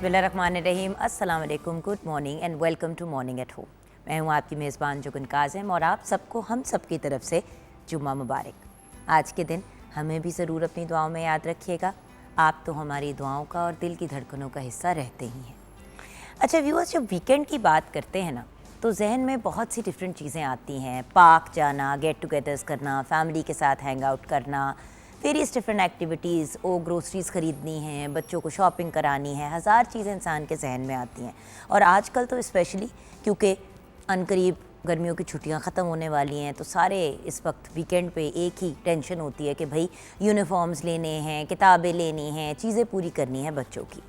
बिस्मिल्लाहिर्रहमानिर्रहीम, अस्सलाम वालेकुम, good morning and welcome to morning at home. मैं हूँ आपकी मेज़बान जुगन काज़िम और आप सबको हम सब की तरफ से जुम्मा मुबारक। आज के दिन हमें भी ज़रूर अपनी दुआओं में याद रखिएगा। आप तो हमारी दुआओं का और दिल की धड़कनों का हिस्सा रहते ही हैं। अच्छा व्यूअर्स, जब वीकेंड की बात करते हैं ना तो जहन में बहुत सी डिफरेंट चीज़ें आती हैं। पार्क जाना, गेट टुगेदर्स करना, फैमिली के साथ हैंग आउट करना, वेरियस डिफरेंट एक्टिविटीज़, ग्रोसरीज़ ख़रीदनी हैं, बच्चों को शॉपिंग करानी है, हज़ार चीज़ें इंसान के जहन में आती हैं। और आजकल तो स्पेशली क्योंकि अनकरीब गर्मियों की छुट्टियां ख़त्म होने वाली हैं तो सारे इस वक्त वीकेंड पे एक ही टेंशन होती है कि भाई यूनिफॉर्म्स लेने हैं, किताबें लेनी हैं, चीज़ें पूरी करनी है बच्चों की।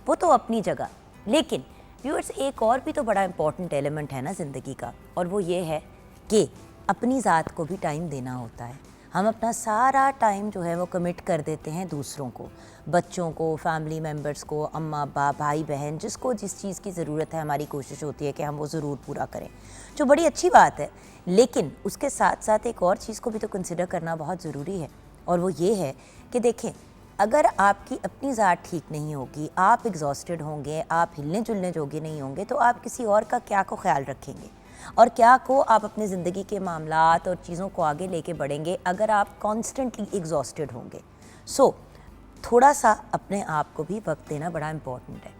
वो तो अपनी जगह, लेकिन व्यूअर्स एक और भी तो बड़ा इम्पॉर्टेंट एलिमेंट है ना ज़िंदगी का, और वो ये है कि अपनी ज़ात को भी टाइम देना होता है। हम अपना सारा टाइम जो है वो कमिट कर देते हैं दूसरों को, बच्चों को, फैमिली मेम्बर्स को, अम्मा अब्बा, भाई बहन, जिसको जिस चीज़ की ज़रूरत है हमारी कोशिश होती है कि हम वो ज़रूर पूरा करें, जो बड़ी अच्छी बात है। लेकिन उसके साथ साथ एक और चीज़ को भी तो कंसिडर करना बहुत ज़रूरी है, और वो ये है कि देखें, अगर आपकी अपनी ज़ात ठीक नहीं होगी, आप एग्जॉस्टेड होंगे, आप हिलने जुलने जोगे नहीं होंगे, तो आप किसी और का क्या को ख्याल रखेंगे और क्या को आप अपनी ज़िंदगी के मामलात और चीज़ों को आगे लेके बढ़ेंगे अगर आप कॉन्स्टेंटली एग्जॉस्टेड होंगे। सो थोड़ा सा अपने आप को भी वक्त देना बड़ा इम्पॉर्टेंट है।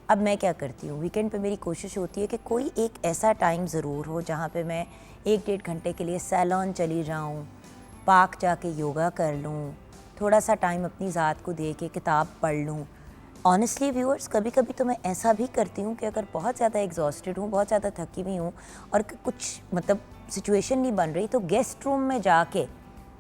अब मैं क्या करती हूँ, वीकेंड पे मेरी कोशिश होती है कि कोई एक ऐसा टाइम ज़रूर हो जहाँ पे मैं 1-1.5 घंटे के लिए सैलून चली जाऊँ, पार्क जाके योगा कर लूँ, थोड़ा सा टाइम अपनी ज़ात को दे के किताब पढ़ लूँ। ऑनेस्टली व्यूअर्स, कभी कभी तो मैं ऐसा भी करती हूँ कि अगर बहुत ज़्यादा एग्जॉस्टेड हूँ, बहुत ज़्यादा थकी हुई हूँ और कुछ मतलब सिचुएशन नहीं बन रही, तो गेस्ट रूम में जाके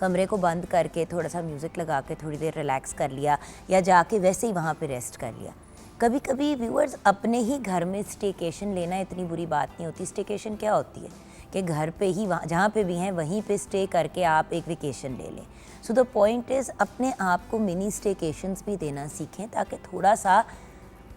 कमरे को बंद करके थोड़ा सा म्यूज़िक लगा के थोड़ी देर रिलैक्स कर लिया, या जाके वैसे ही वहाँ पे रेस्ट कर लिया। कभी कभी व्यूअर्स, अपने ही घर में स्टेकेशन लेना इतनी बुरी बात नहीं होती। स्टेकेशन क्या होती है कि घर पे ही, वहाँ जहाँ पे भी हैं वहीं पे स्टे करके आप एक वेकेशन ले लें। सो द पॉइंट इज़, अपने आप को मिनी स्टेकेशंस भी देना सीखें ताकि थोड़ा सा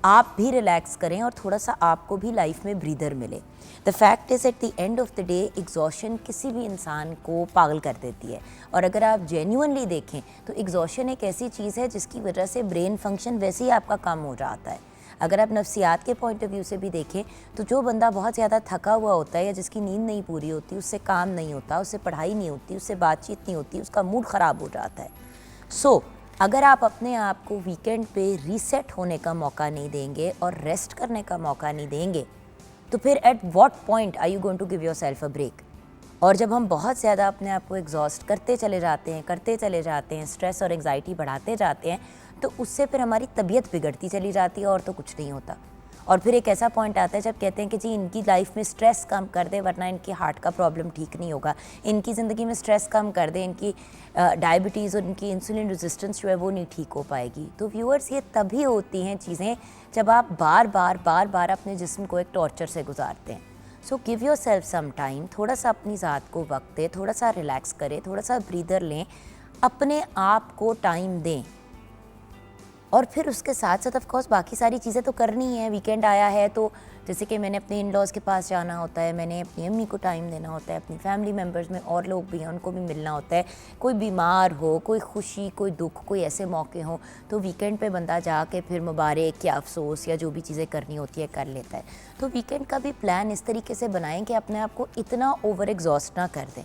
आप भी रिलैक्स करें और थोड़ा सा आपको भी लाइफ में ब्रीदर मिले। The fact is at the end of the day exhaustion किसी भी इंसान को पागल कर देती है। और अगर आप जेन्युइनली देखें तो एग्जॉशन एक ऐसी चीज़ है जिसकी वजह से ब्रेन फंक्शन वैसे ही आपका कम हो जाता है। अगर आप नफ्सियात के पॉइंट ऑफ व्यू से भी देखें तो जो बंदा बहुत ज़्यादा थका हुआ होता है या जिसकी नींद नहीं पूरी होती, उससे काम नहीं होता, उससे पढ़ाई नहीं होती, उससे बातचीत नहीं होती, उसका मूड ख़राब हो जाता है। सो अगर आप अपने आप को वीकेंड पे रीसेट होने का मौका नहीं देंगे और रेस्ट करने का मौका नहीं देंगे, तो फिर at what point are you going to give your self a break. और जब हम बहुत ज़्यादा अपने आप को एग्जॉस्ट करते चले जाते हैं, स्ट्रेस और एंग्जाइटी बढ़ाते जाते हैं, तो उससे फिर हमारी तबीयत बिगड़ती चली जाती है और तो कुछ नहीं होता। और फिर एक ऐसा पॉइंट आता है जब कहते हैं कि जी इनकी लाइफ में स्ट्रेस कम कर दे वरना इनकी हार्ट का प्रॉब्लम ठीक नहीं होगा, इनकी ज़िंदगी में स्ट्रेस कम कर दे, इनकी डायबिटीज़ और इनकी इंसुलिन रेजिस्टेंस जो है वो नहीं ठीक हो पाएगी। तो व्यूअर्स, ये तभी होती हैं चीज़ें जब आप बार बार अपने जिस्म को एक टॉर्चर से गुजारते हैं। So give your self some time, थोड़ा सा अपनी ज़ात को वक्त दें, थोड़ा सा रिलैक्स करें, थोड़ा सा ब्रीदर लें, अपने आप को टाइम दें। और फिर उसके साथ साथ ऑफ कोर्स बाकी सारी चीज़ें तो करनी है। वीकेंड आया है तो जैसे कि मैंने अपने इन लॉज़ के पास जाना होता है, मैंने अपनी अम्मी को टाइम देना होता है, अपनी फैमिली मेम्बर्स में और लोग भी हैं उनको भी मिलना होता है। कोई बीमार हो, कोई खुशी, कोई दुख, कोई ऐसे मौके हों तो वीकेंड पे बंदा जाके फिर मुबारक या अफसोस या जो भी चीज़ें करनी होती है कर लेता है। तो वीकेंड का भी प्लान इस तरीके से बनाएं कि अपने आप को इतना ओवर एग्जॉस्ट ना कर दें।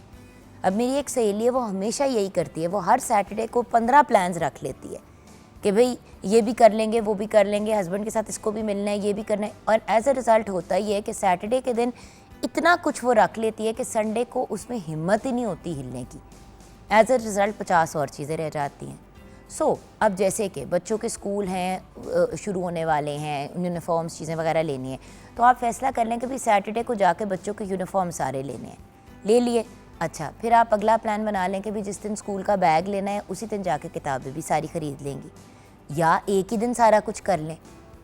अब मेरी एक सहेली है, वो हमेशा यही करती है, वो हर सैटरडे को 15 प्लान्स रख लेती है कि भाई ये भी कर लेंगे, वो भी कर लेंगे, हस्बैंड के साथ इसको भी मिलना है, ये भी करना है। और एज अ रिज़ल्ट होता ही है कि सैटरडे के दिन इतना कुछ वो रख लेती है कि संडे को उसमें हिम्मत ही नहीं होती हिलने की। एज अ रिज़ल्ट 50 और चीज़ें रह जाती हैं। सो अब जैसे कि बच्चों के स्कूल हैं, शुरू होने वाले हैं, यूनिफॉर्म्स चीज़ें वगैरह लेनी है, तो आप फैसला कर लें कि भाई सैटरडे को जाके बच्चों के यूनिफॉर्म सारे लेने हैं, ले लिए। अच्छा, फिर आप अगला प्लान बना लें कि भी जिस दिन स्कूल का बैग लेना है उसी दिन जाके किताबें भी सारी ख़रीद लेंगी, या एक ही दिन सारा कुछ कर लें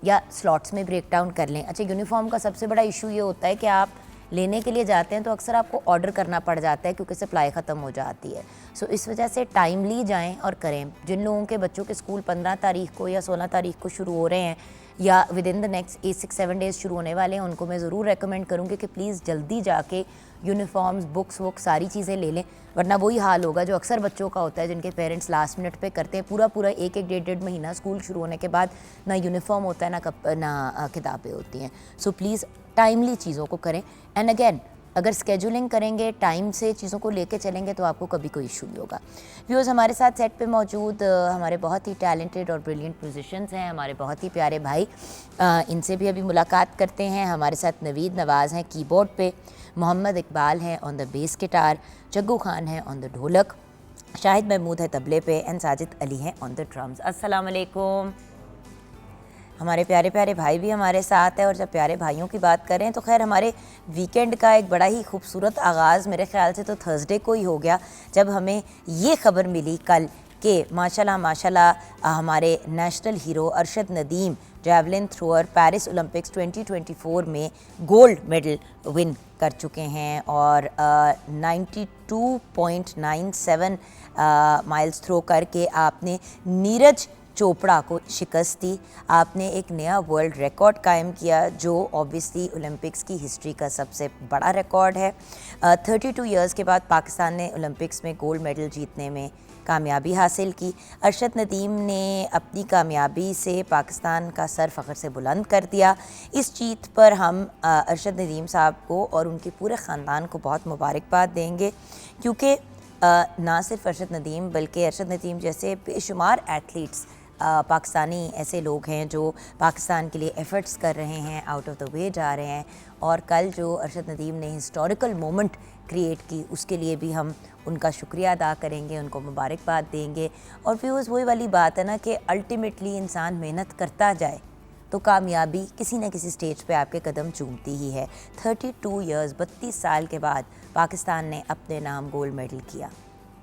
या स्लॉट्स में ब्रेक डाउन कर लें। अच्छा, यूनिफॉर्म का सबसे बड़ा इशू ये होता है कि आप लेने के लिए जाते हैं तो अक्सर आपको ऑर्डर करना पड़ जाता है क्योंकि सप्लाई ख़त्म हो जाती है। सो इस वजह से टाइमली जाएं और करें। जिन लोगों के बच्चों के स्कूल 15 तारीख को या 16 तारीख को शुरू हो रहे हैं, या with in the next 8-6-7 days शुरू होने वाले हैं, उनको मैं ज़रूर रेकमेंड करूँगी कि प्लीज़ जल्दी जाके यूनिफॉर्म्स, बुक्स वुक्स सारी चीज़ें ले लें, वरना वही हाल होगा जो अक्सर बच्चों का होता है जिनके पेरेंट्स लास्ट मिनट पे करते हैं। पूरा पूरा एक एक डेढ़ डेढ़ महीना स्कूल शुरू होने के बाद ना यूनिफॉर्म होता है ना किताबें होती हैं। सो प्लीज़ टाइमली चीज़ों को करें। एंड अगेन, अगर स्केजुलिंग करेंगे, टाइम से चीज़ों को लेके चलेंगे तो आपको कभी कोई इशू नहीं होगा। व्यूअर्स, हमारे साथ सेट पे मौजूद हमारे बहुत ही टैलेंटेड और ब्रिलियंट म्यूजिशियंस हैं, हमारे बहुत ही प्यारे भाई। इनसे भी अभी मुलाकात करते हैं। हमारे साथ नवीद नवाज़ हैं कीबोर्ड पे, मोहम्मद इकबाल हैं on the bass guitar, Jaggu Khan हैं ऑन द ढोलक, शाहिद महमूद है तबले पे एंड साजिद अली हैं ऑन द ड्रम्स। अस्सलाम वालेकुम। हमारे प्यारे प्यारे भाई भी हमारे साथ है। और जब प्यारे भाइयों की बात करें तो खैर हमारे वीकेंड का एक बड़ा ही खूबसूरत आगाज़ मेरे ख़्याल से तो थर्सडे को ही हो गया, जब हमें ये ख़बर मिली कल कि माशाल्लाह हमारे national hero Arshad Nadeem javelin thrower Paris Olympics 2024 में गोल्ड मेडल विन कर चुके हैं और 92.97 माइल्स थ्रो करके आपने नीरज चोपड़ा को शिकस्त दी। आपने एक नया वर्ल्ड रिकॉर्ड कायम किया जो ऑब्वियसली ओलंपिक्स की हिस्ट्री का सबसे बड़ा रिकॉर्ड है। 32 इयर्स के बाद पाकिस्तान ने ओलंपिक्स में गोल्ड मेडल जीतने में कामयाबी हासिल की। अरशद नदीम ने अपनी कामयाबी से पाकिस्तान का सर फ़ख्र से बुलंद कर दिया। इस जीत पर हम अरशद नदीम साहब को और उनके पूरे ख़ानदान को बहुत मुबारकबाद देंगे, क्योंकि ना सिर्फ अरशद नदीम बल्कि अरशद नदीम जैसे बेशुमार एथलीट्स पाकिस्तानी ऐसे लोग हैं जो पाकिस्तान के लिए एफ़र्ट्स कर रहे हैं, आउट ऑफ द वे जा रहे हैं। और कल जो अरशद नदीम ने हिस्टोरिकल मोमेंट क्रिएट की, उसके लिए भी हम उनका शुक्रिया अदा करेंगे, उनको मुबारकबाद देंगे। और फिर वही वाली बात है ना कि अल्टीमेटली इंसान मेहनत करता जाए तो कामयाबी किसी न किसी स्टेज पे आपके कदम चूमती ही है। 32 इयर्स 32 साल के बाद पाकिस्तान ने अपने नाम गोल्ड मेडल किया,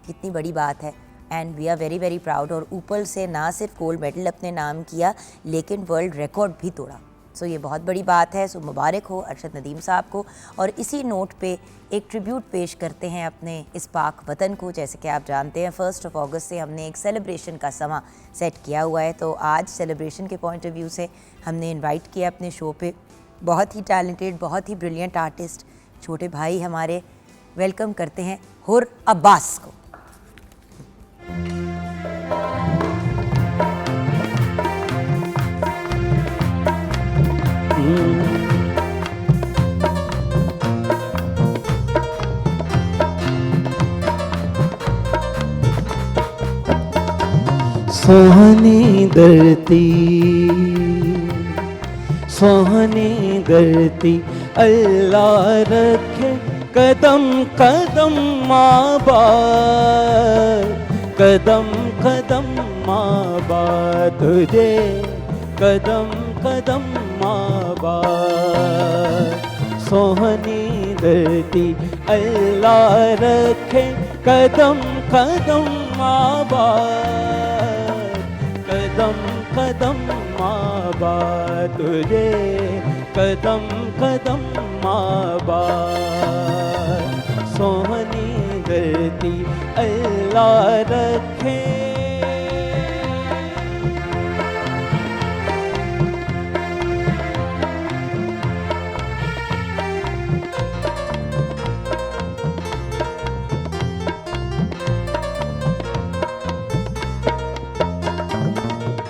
कितनी बड़ी बात है। And we are very very proud. और ऊपर से ना सिर्फ गोल्ड मेडल अपने नाम किया लेकिन वर्ल्ड रिकॉर्ड भी तोड़ा। सो ये बहुत बड़ी बात है। सो मुबारक हो अरशद नदीम साहब को। और इसी नोट पे एक ट्रिब्यूट पेश करते हैं अपने इस पाक वतन को। जैसे कि आप जानते हैं 1 अगस्त से हमने एक सेलिब्रेशन का समा सेट किया हुआ है, तो आज सेलिब्रेशन के पॉइंट ऑफ व्यू से हमने इनवाइट किया अपने शो पे बहुत ही टैलेंटेड, बहुत ही ब्रिलियंट आर्टिस्ट, छोटे भाई हमारे। वेलकम करते हैं हुर अब्बास को। सोहनी धरती अल्लाह रखे कदम कदम माँ बाप तुझे कदम कदम माँ बाप। सोहनी धरती अल्लाह रखे कदम कदम माँ बाप, कदम कदम माँ बाप तुझे कदम कदम माँ बाप। सोहनी धरती अल्लाह रखे।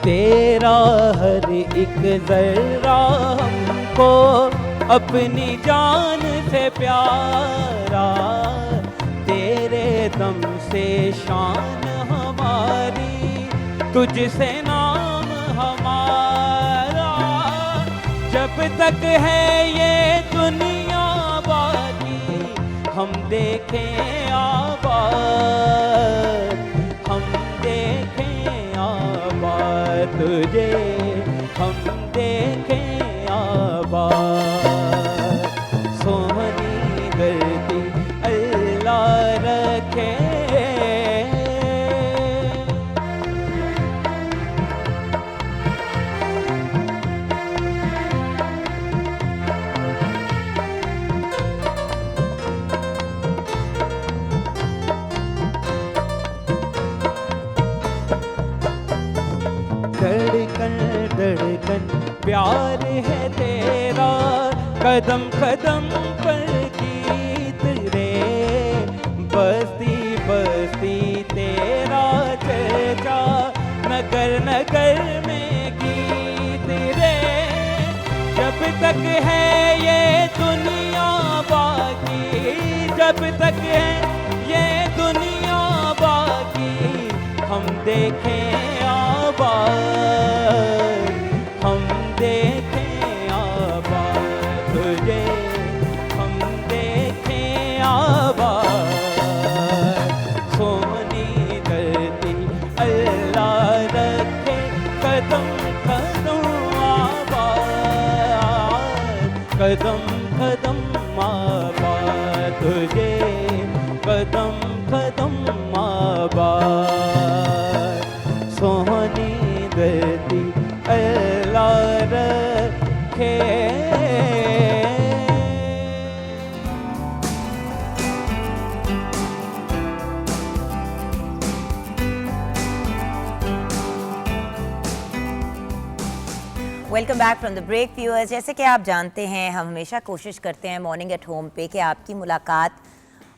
तेरा हर एक ज़र्रा हमको अपनी जान से प्यारा, तेरे दम से शान हमारी, तुझसे नाम हमारा। जब तक है ये दुनिया बाकी हम देखें आबाद, हम देखें आबाद तुझे, हम देखें आबाद। सोहनी धरती अल्लाह रखे। धड़कन प्यार है तेरा कदम कदम पर गीत रे, बस्ती बस्ती तेरा चर्चा, नगर नगर में गीत रे। जब तक है ये दुनिया बाकी, जब तक है ये दुनिया बाकी, हम देखें आबाद, हम देखें आबाद तुझे, हम देखें आबाद। सोनी धरती अल्लाह रखे कदम कदम आबाद, कदम कदम आबाद तुझे, कदम कदम आबाद। सोहनी धरती अल्लाह रखे। Welcome back from the break viewers. जैसे कि आप जानते हैं, हम हमेशा कोशिश करते हैं मॉर्निंग एट होम पे कि आपकी मुलाकात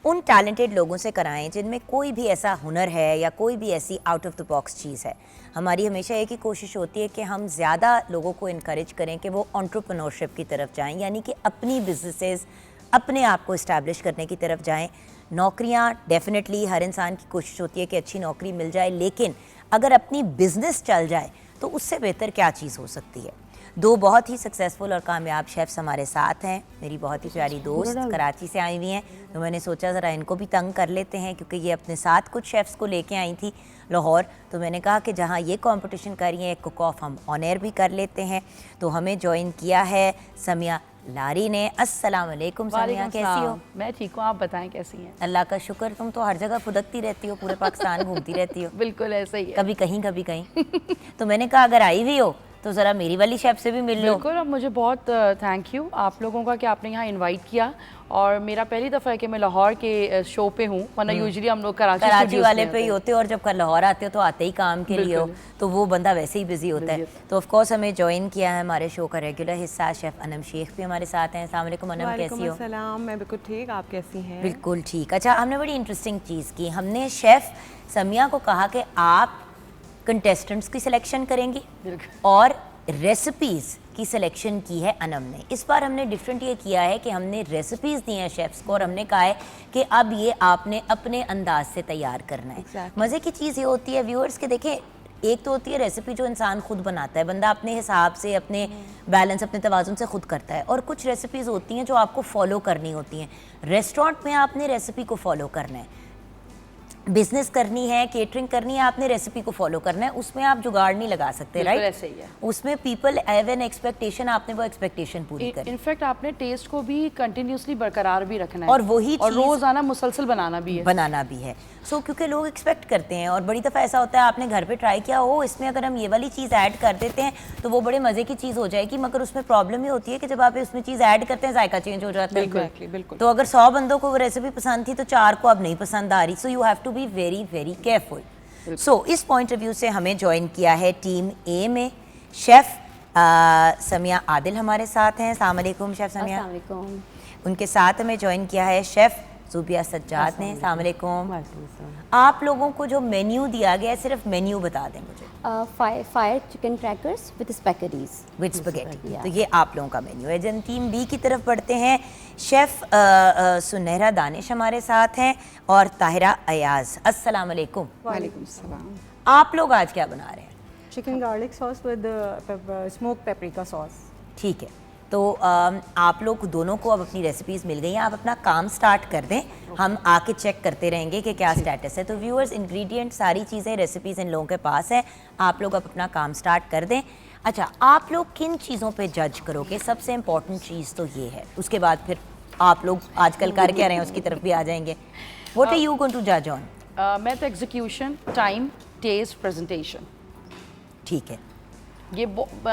उन टैलेंटेड लोगों से कराएं जिनमें कोई भी ऐसा हुनर है या कोई भी ऐसी आउट ऑफ द बॉक्स चीज़ है। हमारी हमेशा एक ही कोशिश होती है कि हम ज़्यादा लोगों को इनकरेज करें कि वो एंटरप्रेन्योरशिप की तरफ जाएं, यानी कि अपनी बिजनेसेस, अपने आप को इस्टेब्लिश करने की तरफ जाएं। नौकरियां डेफिनेटली हर इंसान की कोशिश होती है कि अच्छी नौकरी मिल जाए, लेकिन अगर अपनी बिजनेस चल जाए तो उससे बेहतर क्या चीज़ हो सकती है। दो बहुत ही सक्सेसफुल और कामयाब शेफ्स हमारे साथ हैं। मेरी बहुत ही प्यारी दोस्त कराची से आई हुई हैं, तो मैंने सोचा ज़रा इनको भी तंग कर लेते हैं, क्योंकि ये अपने साथ कुछ शेफ्स को लेके आई थी लाहौर। तो मैंने कहा कि जहाँ ये कंपटीशन कर रही हैं, एक कुक ऑफ हम ऑन एयर भी कर लेते हैं। तो हमें ज्वाइन किया है समिया लारी ने। अस्सलाम वालेकुम समिया, कैसी हो? मैं ठीक हूँ, आप बताएं कैसी हैं? अल्लाह का शुक्र। तुम तो हर जगह फुदकती रहती हो, पूरे पाकिस्तान घूमती रहती हो। बिल्कुल ऐसा ही है। कभी कहीं कभी कहीं। तो मैंने कहा अगर आई हुई हो तो ज़रा मेरी वाली शेफ से भी मिल लो। बिल्कुल, अब मुझे बहुत थैंक यू आप लोगों का कि आपने यहाँ इनवाइट किया। और मेरा पहली दफ़ा है कि मैं लाहौर के शो पे हूँ, वरना यूजुअली हम लोग कराची वाले पे ही होते हो, और जब लाहौर आते हो तो आते ही काम के लिए हो, तो वो बंदा वैसे ही बिजी होता है। तो ऑफ कोर्स हमें ज्वाइन किया है हमारे शो का रेगुलर हिस्सा शेफ अनम शेख भी हमारे साथ हैं। अस्सलाम वालेकुम अनम, कैसी हो? सलाम, मैं बिल्कुल ठीक, आप कैसी हैं? बिल्कुल ठीक। अच्छा, हमने बड़ी इंटरेस्टिंग चीज़ की। हमने शेफ समिया को कहा कि आप कंटेस्टेंट्स की सिलेक्शन करेंगी और रेसिपीज़ की सिलेक्शन की है अनम ने। इस बार हमने डिफरेंट ये किया है कि हमने रेसिपीज़ दी हैं शेफ्स को, और हमने कहा है कि अब ये आपने अपने अंदाज से तैयार करना है। मज़े की चीज़ ये होती है व्यूअर्स के, देखें, एक तो होती है रेसिपी जो इंसान खुद बनाता है, बंदा अपने हिसाब से, अपने बैलेंस, अपने तवाज़ुन से खुद करता है, और कुछ रेसिपीज़ होती हैं जो आपको फॉलो करनी होती हैं। रेस्टोरेंट में आपने रेसिपी को फॉलो करना है, बिजनेस करनी है, केटरिंग करनी है, आपने रेसिपी को फॉलो करना है, उसमें आप जुगाड़ नहीं लगा सकते, राइट? ऐसे ही है। उसमें पीपल हैव एन एक्सपेक्टेशन, आपने वो एक्सपेक्टेशन पूरी करनी। इनफैक्ट आपने टेस्ट को भी कंटिन्यूसली बरकरार भी रखना है, और वही और रोजाना मुसलसल बनाना भी है। सो क्योंकि लोग एक्सपेक्ट करते हैं, और बड़ी दफ़ा ऐसा होता है आपने घर पे ट्राई किया हो, इसमें अगर हम ये वाली चीज़ ऐड कर देते हैं तो वो बड़े मज़े की चीज़ हो जाएगी, मगर उसमें प्रॉब्लम ये होती है कि जब आप उसमें चीज़ ऐड करते हैं जायका चेंज हो जाता है। बिल्कुल। तो अगर 100 बंदों को वो रेसिपी पसंद थी तो 4 को अब नहीं पसंद आ रही। So you have to be very very careful. So इस पॉइंट ऑफ व्यू से हमें ज्वाइन किया है टीम ए में शेफ समिया आदिल हमारे साथ हैं। अस्सलाम वालेकुम शेफ समिया। अस्सलाम वालेकुम। उनके साथ हमें ज्वाइन किया है शेफ ज़ुबिया सज्जाद ने। अस्सलाम वालेकुम। आप लोगों को जो मेन्यू दिया गया है, सिर्फ मेन्यू बता दें मुझे। Fire chicken crackers with spaghettis. With spaghetti, तो ये आप लोगों का मेन्यू है। जब टीम बी की तरफ बढ़ते हैं, शेफ सुनहरा दानिश हमारे साथ हैं और ताहिरा अयाज। अस्सलाम वालेकुम। वालेकुम सलाम। आप लोग आज क्या बना रहे हैं? Chicken garlic sauce with smoke paprika sauce. ठीक है, तो आप लोग दोनों को अब अपनी रेसिपीज़ मिल गई हैं, आप अपना काम स्टार्ट कर दें, हम आके चेक करते रहेंगे कि क्या स्टेटस है। तो व्यूअर्स, इंग्रेडिएंट सारी चीज़ें, रेसिपीज़ इन लोगों के पास है, आप लोग अब अपना काम स्टार्ट कर दें। अच्छा, आप लोग किन चीज़ों पे जज करोगे? सबसे इम्पॉर्टेंट चीज़ तो ये है, उसके बाद फिर आप लोग आजकल कर क्या रहे हैं उसकी तरफ भी आ जाएंगे। What are you going to जज ऑन? मैं तो एग्जीक्यूशन, टाइम, टेस्ट, प्रेजेंटेशन, ठीक है, ये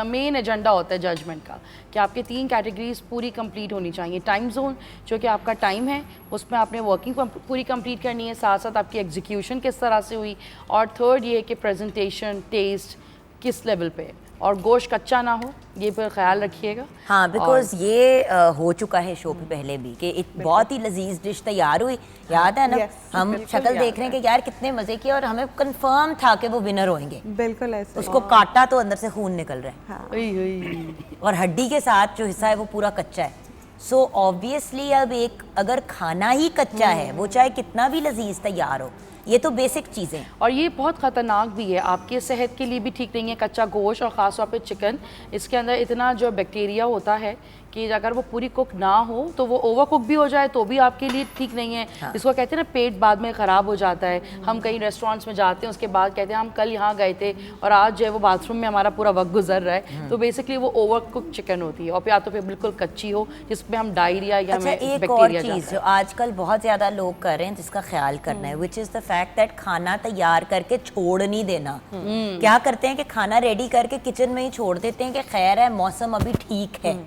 मेन एजेंडा होता है जजमेंट का, कि आपके 3 कैटेगरीज पूरी कंप्लीट होनी चाहिए। टाइम जोन, जो कि आपका टाइम है, उसमें आपने वर्किंग पूरी कंप्लीट करनी है, साथ साथ आपकी एग्जीक्यूशन किस तरह से हुई, और थर्ड ये है कि प्रेजेंटेशन, टेस्ट किस लेवल पे है। और गोश्त कच्चा ना हो, ये पर ख्याल रखिएगा। हाँ, बिकॉज ये हो चुका है शो पे पहले भी कि एक बहुत ही लजीज डिश तैयार हुई, याद है ना? Yes, हम बिल्कुल शक्ल याद देख रहे हैं कि यार कितने मजे की, और हमें कंफर्म था कि वो विनर होंगे। बिल्कुल ऐसे उसको काटा तो अंदर से खून निकल रहा है, हाँ उई, उई। और हड्डी के साथ जो हिस्सा है वो पूरा कच्चा है। सो ऑब्वियसली अब एक अगर खाना ही कच्चा है, वो चाहे कितना भी लजीज तैयार हो, ये तो बेसिक चीज़ें हैं। और ये बहुत ख़तरनाक भी है, आपके सेहत के लिए भी ठीक नहीं है कच्चा गोश्त, और ख़ास तौर पे चिकन। इसके अंदर इतना जो बैक्टीरिया होता है कि अगर वो पूरी कुक ना हो तो वो ओवर कुक भी हो जाए तो भी आपके लिए ठीक नहीं है। हाँ। इसको कहते हैं ना, पेट बाद में ख़राब हो जाता है। हम कई रेस्टोरेंट्स में जाते हैं, उसके बाद कहते हैं हम कल यहाँ गए थे और आज जो है वो बाथरूम में हमारा पूरा वक्त गुजर रहा है। तो बेसिकली वो ओवर कुक चिकन होती है, और या तो फिर बिल्कुल कच्ची हो जिसमें हम डायरिया या अच्छा, हमें एक और बैक्टीरिया चीज़ जाता जो आजकल बहुत ज़्यादा लोग कर रहे हैं जिसका ख्याल करना है, which is the fact that खाना तैयार करके छोड़ नहीं देना। क्या करते हैं कि खाना रेडी करके किचन में ही छोड़ देते हैं कि खैर है, मौसम अभी ठीक है।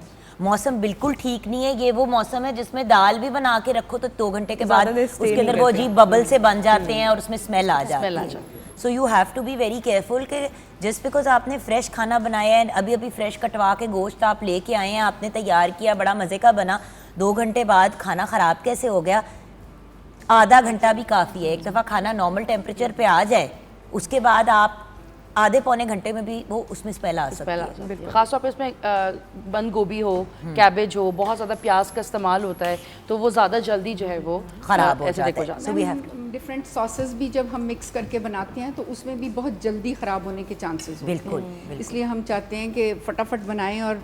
मौसम बिल्कुल ठीक नहीं है। ये वो मौसम है जिसमें दाल भी बना के रखो तो 2 घंटे के बाद ज़्यादा देर stay उसके नहीं अंदर वो रहते अजीब बबल से बन जाते हैं और उसमें स्मेल आ स्मेल आ जाती है। So you have to be very careful कि जस्ट बिकॉज आपने फ्रेश खाना बनाया है, अभी अभी फ्रेश कटवा के गोश्त आप लेके आए हैं, आपने तैयार किया, बड़ा मज़े का बना, 2 घंटे बाद खाना ख़राब कैसे हो गया? आधा घंटा भी काफ़ी है। एक दफ़ा खाना नॉर्मल टेम्परेचर पे आ जाए, उसके बाद आप आधे पौने घंटे में भी वो उसमें स्मेल आ सकती है। खासतौर पे इसमें बंद गोभी हो, कैबेज हो, बहुत ज़्यादा प्याज का इस्तेमाल होता है तो वो ज़्यादा जल्दी जो है वो खराब हो acidic जाता है। So we have to- different sauces भी जब हम मिक्स करके बनाते हैं तो उसमें भी बहुत जल्दी ख़राब होने के चांसेस होते बिल्कुल, हैं। बिल्कुल। इसलिए हम चाहते हैं कि फटाफट बनाएं। और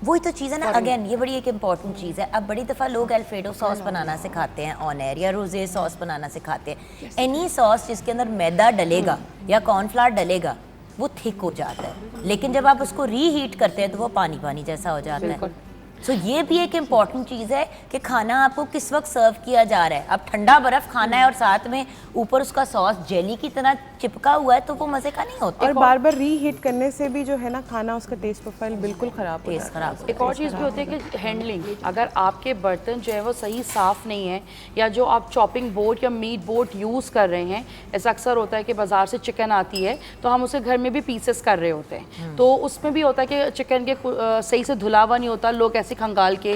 वही तो चीज़ है ना, अगेन ये बड़ी एक इंपॉर्टेंट चीज़ है। अब बड़ी दफ़ा लोग अल्फ्रेडो सॉस बनाना सिखाते हैं ऑन एयर, या रोज़े सॉस बनाना सिखाते हैं। एनी सॉस जिसके अंदर मैदा डलेगा या कॉर्नफ्लावर डलेगा वो थिक हो जाता है, लेकिन जब आप उसको रीहीट करते हैं तो वो पानी पानी जैसा हो जाता है। सो ये भी एक इम्पॉर्टेंट चीज़ है कि खाना आपको किस वक्त सर्व किया जा रहा है। अब ठंडा बर्फ़ खाना है और साथ में ऊपर उसका सॉस जेली की तरह चिपका हुआ है तो वो मज़े का नहीं होता। और बार बार रीहीट करने से भी जो है ना खाना, उसका टेस्ट प्रोफाइल बिल्कुल ख़राब हो टेस्ट खराब एक और चीज़ भी होती है कि हैंडलिंग, अगर आपके बर्तन जो है वो सही साफ़ नहीं है, या जो आप चॉपिंग बोर्ड या मीट बोर्ड यूज़ कर रहे हैं, ऐसा अक्सर होता है कि बाज़ार से चिकन आती है तो हम उसे घर में भी पीसेस कर रहे होते हैं, तो उसमें भी होता है कि चिकन के सही से धुला हुआ नहीं होता, लोग ऐसे खंगाल के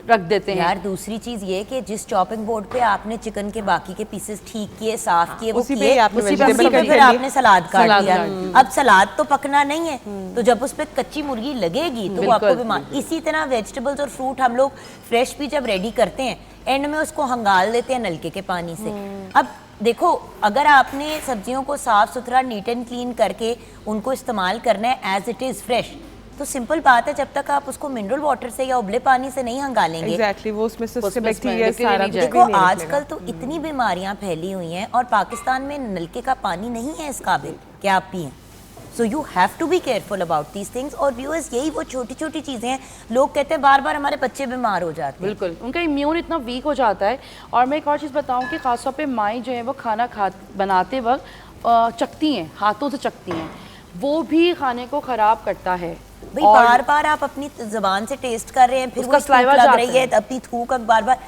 रख देते हैं। यार दूसरी चीज़ ये कि जिस चॉपिंग बोर्ड पे आपने चिकन के बाकी के पीसेस ठीक किए, साफ किए, वो उसी पे किए, ही आपने उसी पे vegetable फिर कट कर ली। आपने सलाद काट सलाद दिया। काट अब सलाद तो पकना नहीं है, तो जब उस पे कच्ची मुर्गी लगेगी तो वो आपको बिल्कुल। बीमार। इसी तरह वेजिटेबल्स और फ्रूट हम लोग फ्रेश भी जब रेडी करते हैं, एंड में उसको हंगाल देते हैं नलके के पानी से। अब देखो, अगर आपने सब्जियों को साफ सुथरा नीट एंड क्लीन करके उनको इस्तेमाल करना है एज इट इज़ फ्रेश, तो सिंपल बात है, जब तक आप उसको मिनरल वाटर से या उबले पानी से नहीं हंगालेंगे। एग्जैक्टली, वो उसमें से उसके उसमें बैक्टीरिया बैक्टीरिया सारा नहीं कुछ देखो भी नहीं आजकल निकलेगा। तो इतनी बीमारियां फैली हुई हैं और पाकिस्तान में नलके का पानी नहीं है इस काबिल कि आप पिएं। So you have to be careful about these things. और व्यूअर्स, यही वो छोटी छोटी चीज़ें हैं, लोग कहते हैं बार बार हमारे बच्चे बीमार हो जाते हैं। बिल्कुल, उनका इम्यून इतना वीक हो जाता है। और मैं एक और चीज़ बताऊं कि ख़ासतौर पे माएँ जो है वो खाना बनाते वक्त चखती हैं, हाथों से चखती हैं, वो भी खाने को ख़राब करता है। भाई और बार बार आप अपनी जुबान से टेस्ट कर रहे हैं, फिर उसका वो थूक saliva लग जाता रही है, है। अपनी थूक अब बार बार।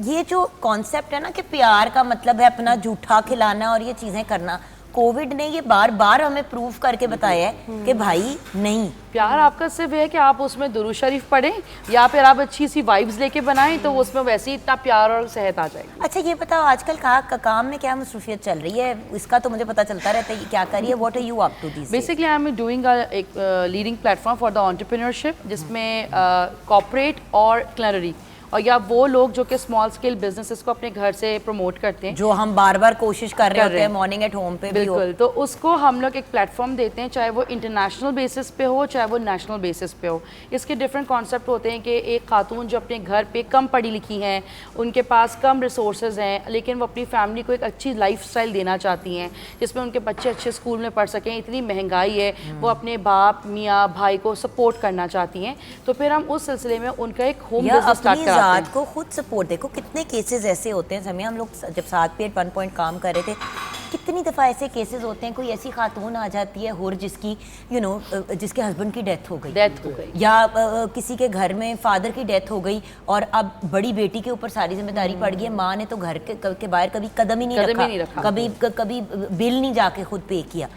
ये जो कॉन्सेप्ट है ना कि प्यार का मतलब है अपना जूठा खिलाना और ये चीज़ें करना, कोविड ने ये बार बार हमें प्रूव करके बताया है कि भाई नहीं। प्यार आपका सिर्फ है कि आप उसमें दुरूद शरीफ पढ़ें या फिर आप अच्छी सी वाइब्स लेके बनाएं तो उसमें वैसे ही इतना प्यार और सेहत आ जाएगी। अच्छा ये बताओ, आजकल काम में क्या मसरूफियत चल रही है? इसका तो मुझे पता चलता रहता है, ये क्या करिए, what are you up to this? Basically I am doing एक leading platform for the entrepreneurship, जिसमें कॉर्पोरेट और क्लनरी और या वो लोग जो कि स्मॉल स्केल बिजनेसेस को अपने घर से प्रमोट करते हैं, जो हम बार बार कोशिश कर रहे कर होते रहे हैं हैं। मॉर्निंग एट होम पे भी हो। बिल्कुल, तो उसको हम लोग एक प्लेटफॉर्म देते हैं, चाहे वो इंटरनेशनल बेसिस पे हो चाहे वो नेशनल बेसिस पे हो। इसके डिफरेंट कॉन्सेप्ट होते हैं कि एक खातून जो अपने घर पे कम पढ़ी लिखी हैं, उनके पास कम रिसोर्सेज हैं, लेकिन वो अपनी फैमिली को एक अच्छी लाइफस्टाइल देना चाहती हैं जिसमें उनके बच्चे अच्छे स्कूल में पढ़ सकें। इतनी महंगाई है, वो अपने बाप मियाँ भाई को सपोर्ट करना चाहती हैं, तो फिर हम उस सिलसिले में उनका एक होम या बिजनेस स्टार्ट अपनी कराते ज़ात हैं। को खुद सपोर्ट। देखो कितने केसेस ऐसे होते हैं समय, हम लोग जब साथ पे 1 पॉइंट काम कर रहे थे, कितनी दफ़ा ऐसे केसेस होते हैं, कोई ऐसी खातून आ जाती है हुर जिसकी जिसके हस्बैंड की डेथ हो गई, या किसी के घर में फादर की डेथ हो गई और अब बड़ी बेटी के ऊपर सारी जिम्मेदारी पड़ गई है। माँ ने तो घर के बाहर कभी कदम ही नहीं रखा, कभी बिल नहीं जाके खुद पे किया।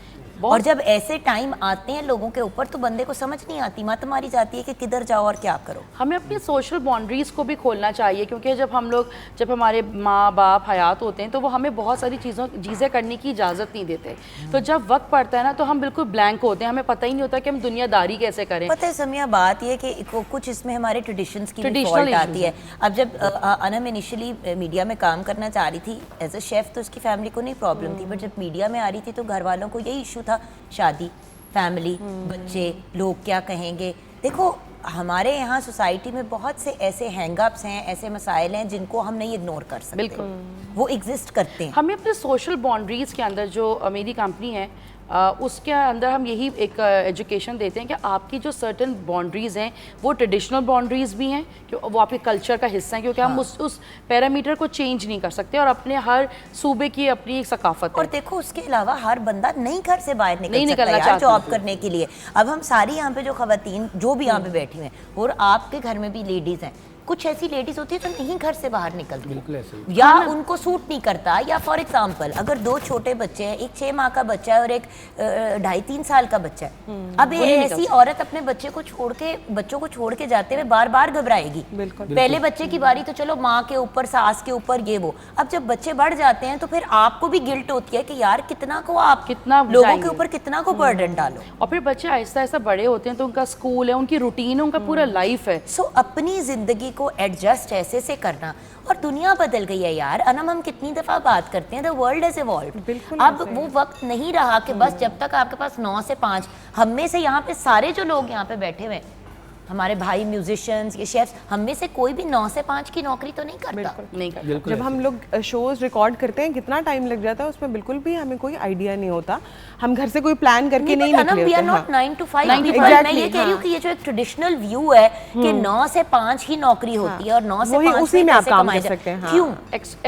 और जब ऐसे टाइम आते हैं लोगों के ऊपर तो बंदे को समझ नहीं आती, मत मारी जाती है कि किधर जाओ और क्या करो। हमें अपनी सोशल बाउंड्रीज़ को भी खोलना चाहिए, क्योंकि जब हमारे माँ बाप हयात होते हैं तो वो हमें बहुत सारी चीज़ें करने की इजाज़त नहीं देते। तो जब वक्त पड़ता है ना तो हम बिल्कुल ब्लैंक होते हैं, हमें पता ही नहीं होता कि हम दुनियादारी कैसे करें। पता है समिया, बात ये कि कुछ इसमें हमारे ट्रेडिशंस की भी Traditional फॉल्ट issues आती है। अब जब अनम इनिशियली मीडिया में काम करना चाह रही थी एज अ शेफ तो उसकी फैमिली को नहीं प्रॉब्लम थी, बट जब मीडिया में आ रही थी तो घर वालों को यही इशू था, शादी, फैमिली, बच्चे, लोग क्या कहेंगे। देखो हमारे यहाँ सोसाइटी में बहुत से ऐसे हैंगअप्स हैं, ऐसे मसाइल हैं जिनको हम नहीं इग्नोर कर सकते। बिल्कुल। वो एग्जिस्ट करते हैं। हमें अपने सोशल बाउंड्रीज़ के अंदर, जो मेरी कंपनी है उसके अंदर हम यही एक एजुकेशन देते हैं कि आपकी जो सर्टन बाउंड्रीज़ हैं वो ट्रेडिशनल बाउंड्रीज़ भी हैं, क्योंकि वो आपके कल्चर का हिस्सा है, क्योंकि हम उस पैरामीटर को चेंज नहीं कर सकते, और अपने हर सूबे की अपनी एक सकाफत है। और देखो उसके अलावा हर बंदा नहीं घर से बाहर नहीं निकलना निकलना चाहता चाहता। जॉब करने के लिए। अब हम सारी यहाँ पे जो खवातीन जो भी यहाँ पे बैठी हैं और आपके घर में भी लेडीज हैं, कुछ ऐसी लेडीज होती है जो नहीं घर से बाहर निकलती या उनको सूट नहीं करता, या फॉर एग्जांपल अगर दो छोटे बच्चे हैं, एक 6 माह का बच्चा है और एक 2.5-3 साल का बच्चा है, अब ये ऐसी औरत अपने बच्चों को छोड़ के जाते हुए बार बार घबराएगी। पहले बच्चे की बारी तो चलो माँ के ऊपर, सास के ऊपर, ये वो। अब जब बच्चे बढ़ जाते हैं तो फिर आपको भी गिल्ट होती है कि यार कितना लोगों के ऊपर कितना को बर्डन डालो। और फिर बच्चे आहिस्ता आहिस्ता बड़े होते हैं तो उनका स्कूल है, उनकी रूटीन है, उनका पूरा लाइफ है। सो अपनी जिंदगी को एडजस्ट ऐसे से करना। और दुनिया बदल गई है यार, अनम हम कितनी दफा बात करते हैं, द वर्ल्ड हैज इवॉल्व्ड। अब वो वक्त नहीं रहा कि बस जब तक आपके पास 9 से 5, हम में से यहाँ पे सारे जो लोग यहाँ पे बैठे हुए हैं, हमारे भाई म्यूजिशियंस, ये शेफ्स, हम में से कोई भी 9 से 5 की नौकरी तो नहीं करता। नहीं करता। जब हम लोग शोज रिकॉर्ड करते हैं कितना टाइम लग जाता है उसमें बिल्कुल भी हमें कोई आइडिया नहीं होता। हम घर से कोई प्लान करके नहीं निकले होते। We are not 9 to 5। Exactly, मैं ये कह रही हूँ कि ये जो एक ट्रेडिशनल व्यू है कि 9 से 5 ही नौकरी होती है और 9 से 5 उसी में आप पैसे काम कमाए कर जाते सकते हैं। हाँ। क्यों?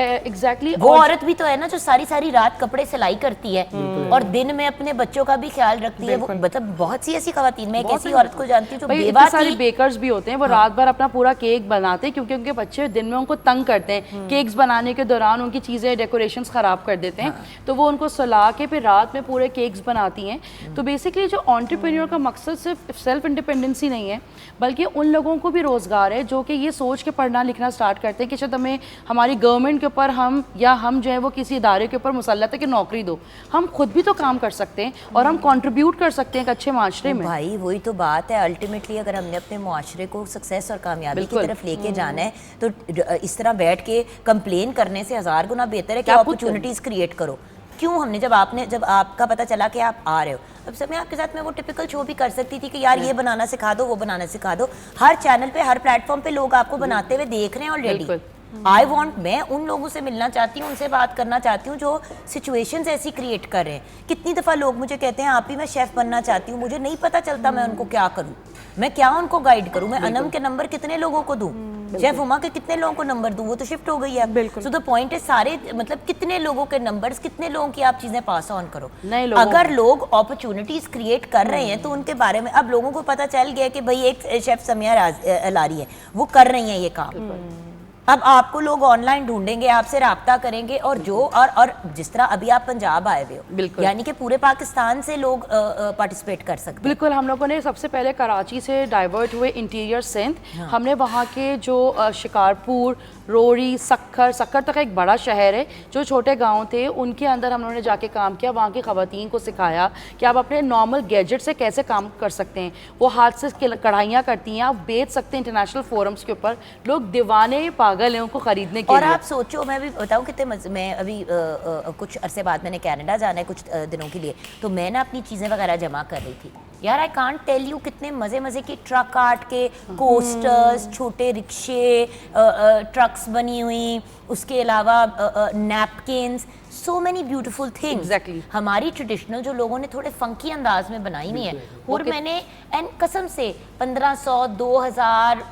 एग्जैक्टली। वो औरत भी तो है ना जो सारी सारी रात कपड़े सिलाई करती है और दिन में अपने बच्चों का भी ख्याल रखती है। वो मतलब बहुत सी ऐसी खवातीन, मैं एक ऐसी औरत को जानती हूँ जो बेवा सारे थी। बेकर्स भी होते हैं, वो रात भर अपना पूरा केक बनाते हैं, क्योंकि उनके बच्चे दिन में उनको तंग करते हैं। केक्स बनाने के दौरान उनकी चीज़ें, डेकोरेशंस ख़राब कर देते हैं, तो वो उनको सुला के फिर रात में पूरे केक्स बनाती हैं। तो बेसिकली जो एंटरप्रेन्योर का मकसद सिर्फ सेल्फ इंडिपेंडेंसी नहीं है, बल्कि उन लोगों को भी रोज़गार है जो कि ये सोच के पढ़ना लिखना स्टार्ट करते हैं कि शायद हमें हमारी गवर्नमेंट के ऊपर हम जो है वो किसी इदारे के ऊपर मुसल्लत है कि नौकरी दो, हम खुद भी तो काम कर सकते हैं और हम कंट्रीब्यूट कर सकते हैं एक अच्छे माशरे में। भाई वही तो बात है, अल्टीमेटली अगर हमने अपने मुआशरे को सक्सेस और कामयाबी की तरफ लेके जाना है तो इस तरह बैठ के कंप्लेन करने से 1000 गुना बेहतर है कि अपॉर्चुनिटीज क्रिएट करो। क्यों हमने जब आपका पता चला कि आप आ रहे हो, अब समय आपके साथ मैं वो टिपिकल शो भी कर सकती थी कि यार ये बनाना सिखा दो, वो बनाना सिखा दो। हर चैनल पे, हर प्लेटफॉर्म पे लोग आपको बनाते हुए देख रहे हैं ऑलरेडी। मैं उन लोगों से मिलना चाहती हूँ, उनसे बात करना चाहती हूँ जो सिचुएशंस ऐसी क्रिएट कर रहे हैं। कितनी दफ़ा लोग मुझे कहते हैं आप ही मैं शेफ़ बनना चाहती हूँ, मुझे नहीं पता चलता मैं उनको क्या करूँ, मैं क्या उनको गाइड करूँ, मैं अनम के नंबर कितने लोगों को दूँ, शेफ उमा के कितने लोगों को नंबर दूँ, वो तो शिफ्ट हो गई है। सो द पॉइंट है सारे मतलब कितने लोगों के नंबर्स, कितने लोगों की आप चीज़ें पास ऑन करो। अगर लोग अपॉर्चुनिटीज क्रिएट कर रहे हैं तो उनके बारे में अब लोगों को पता चल गया कि भाई एक शेफ समिया लारी है, वो कर रही हैं ये काम। अब आपको लोग ऑनलाइन ढूंढेंगे, आपसे राब्ता करेंगे और जिस तरह अभी आप पंजाब आए हुए हो, यानी कि पूरे पाकिस्तान से लोग पार्टिसिपेट कर सकते हैं। बिल्कुल, हम लोगों ने सबसे पहले कराची से डाइवर्ट हुए इंटीरियर सिंध। हमने वहाँ के जो शिकारपुर, रोरी, सक्कर तक एक बड़ा शहर है, जो छोटे गांव थे उनके अंदर हम लोगों ने जाके काम किया। वहाँ की खवातीन को सिखाया कि आप अपने नॉर्मल गैजेट से कैसे काम कर सकते हैं। वो हाथ से कढ़ाइयाँ करती हैं, आप बेच सकते हैं इंटरनेशनल फोरम्स के ऊपर। लोग दीवाने पागल हैं उनको खरीदने के लिए। और आप सोचो, मैं भी बताऊँ कितने मैं अभी कुछ अरसे बाद मैंने कनाडा जाना है कुछ दिनों के लिए, तो मैं ना अपनी चीज़ें वगैरह जमा कर रही थी। यार आई कांट टेल यू कितने मज़े की ट्रक आर्ट के कोस्टर्स, छोटे रिक्शे, ट्रक्स बनी हुई, उसके अलावा napkins, so many beautiful things. हमारी ट्रेडिशनल जो लोगों ने थोड़े फंकी अंदाज में बनाई हुई है। और मैंने एंड कसम से 1500, 2000,